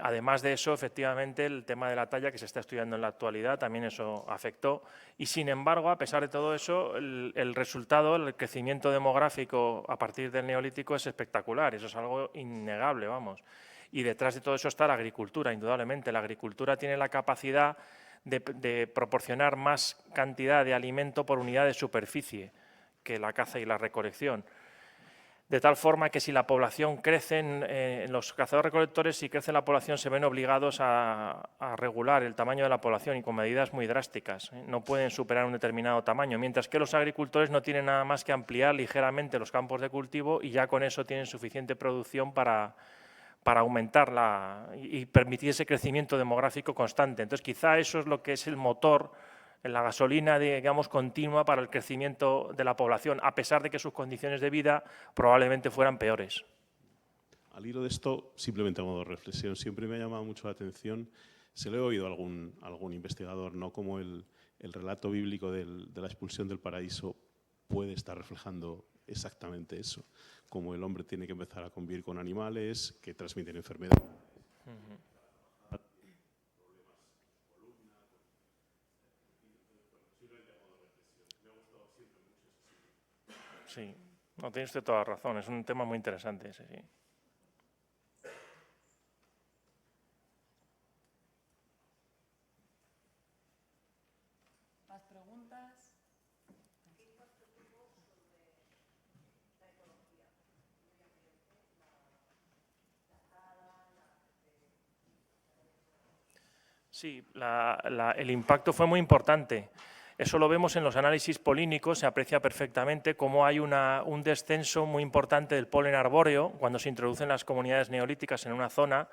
Además de eso, efectivamente, el tema de la talla que se está estudiando en la actualidad, también eso afectó. Y, sin embargo, a pesar de todo eso, el resultado, el crecimiento demográfico a partir del Neolítico es espectacular. Eso es algo innegable, vamos. Y detrás de todo eso está la agricultura, indudablemente. La agricultura tiene la capacidad de proporcionar más cantidad de alimento por unidad de superficie que la caza y la recolección. De tal forma que si la población crece, los cazadores-recolectores, si crece la población, se ven obligados a regular el tamaño de la población y con medidas muy drásticas. No pueden superar un determinado tamaño, mientras que los agricultores no tienen nada más que ampliar ligeramente los campos de cultivo y ya con eso tienen suficiente producción para aumentar y permitir ese crecimiento demográfico constante. Entonces, quizá eso es lo que es el motor, la gasolina, digamos, continua para el crecimiento de la población, a pesar de que sus condiciones de vida probablemente fueran peores. Al hilo de esto, simplemente a modo de reflexión, siempre me ha llamado mucho la atención, se lo he oído a algún investigador, ¿no? Como el relato bíblico de la expulsión del paraíso puede estar reflejando exactamente eso, como el hombre tiene que empezar a convivir con animales que transmiten enfermedades. Sí, no, tiene usted toda la razón, es un tema muy interesante ese, sí. ¿Más preguntas? Sí, el impacto fue muy importante. Eso lo vemos en los análisis polínicos, se aprecia perfectamente cómo hay un descenso muy importante del polen arbóreo cuando se introducen las comunidades neolíticas en una zona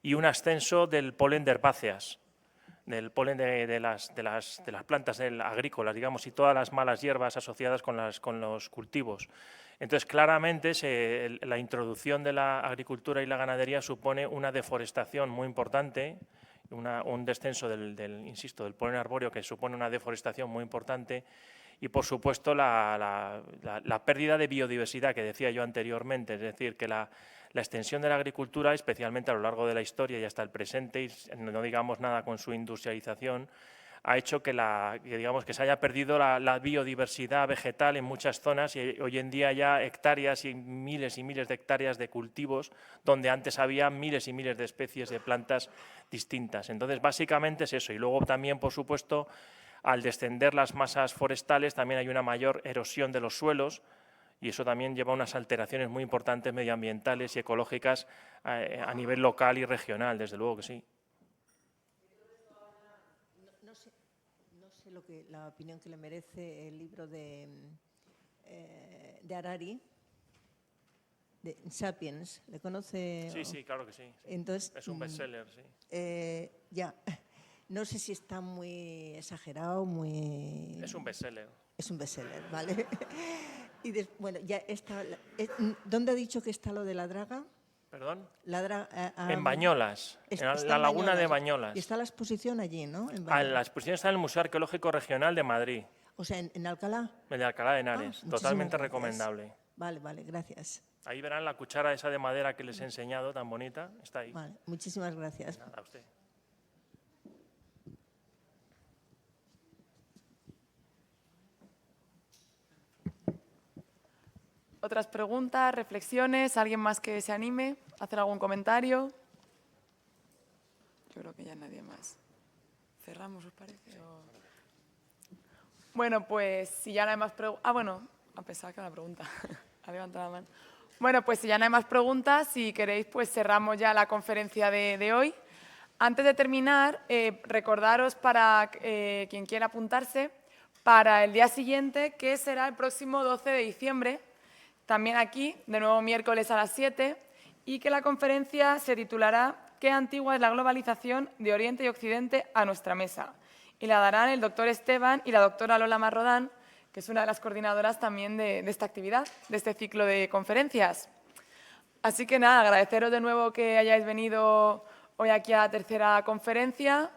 y un ascenso del polen de herbáceas, del polen de las plantas agrícolas, digamos, y todas las malas hierbas asociadas con los cultivos. Entonces, claramente, la introducción de la agricultura y la ganadería supone una deforestación muy importante, un descenso insisto, del polen arbóreo que supone una deforestación muy importante y, por supuesto, la pérdida de biodiversidad que decía yo anteriormente, es decir, que la extensión de la agricultura, especialmente a lo largo de la historia y hasta el presente, y no digamos nada con su industrialización, ha hecho que se haya perdido la biodiversidad vegetal en muchas zonas y hoy en día haya hectáreas y miles de hectáreas de cultivos donde antes había miles y miles de especies de plantas distintas. Entonces, básicamente es eso. Y luego también, por supuesto, al descender las masas forestales también hay una mayor erosión de los suelos y eso también lleva a unas alteraciones muy importantes medioambientales y ecológicas a nivel local y regional, desde luego que sí. No sé la opinión que le merece el libro de Harari, de Sapiens. ¿Le conoce? Sí, claro que sí. Entonces, es un bestseller, sí. Ya. No sé si está muy exagerado, muy... Es un bestseller. Es un bestseller, ¿vale? Y bueno, ya está... ¿Dónde ha dicho que está lo de la draga? ¿Perdón? En Bañolas, en la laguna de Bañolas. Y está la exposición allí, ¿no? La exposición está en el Museo Arqueológico Regional de Madrid. O sea, en Alcalá. En Alcalá de Henares, totalmente recomendable. Vale, gracias. Ahí verán la cuchara esa de madera que les he enseñado, tan bonita, está ahí. Vale, muchísimas gracias. Nada, a usted. ¿Otras preguntas, reflexiones? ¿Alguien más que se anime a hacer algún comentario? Yo creo que ya nadie más. ¿Cerramos, os parece? Bueno, pues si ya no hay más preguntas... bueno, a pesar que la pregunta. Ha levantado la mano. Bueno, pues si ya no hay más preguntas, si queréis, pues cerramos ya la conferencia de hoy. Antes de terminar, recordaros para quien quiera apuntarse, para el día siguiente, que será el próximo 12 de diciembre, también aquí, de nuevo miércoles a las 7, y que la conferencia se titulará qué antigua es la globalización de Oriente y Occidente a nuestra mesa. Y la darán el doctor Esteban y la doctora Lola Marrodán, que es una de las coordinadoras también de esta actividad, de este ciclo de conferencias. Así que nada, agradeceros de nuevo que hayáis venido hoy aquí a la tercera conferencia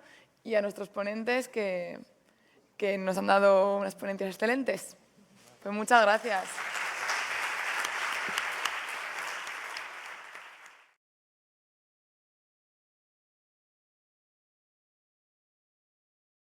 y a nuestros ponentes que nos han dado unas ponencias excelentes. Pues muchas gracias.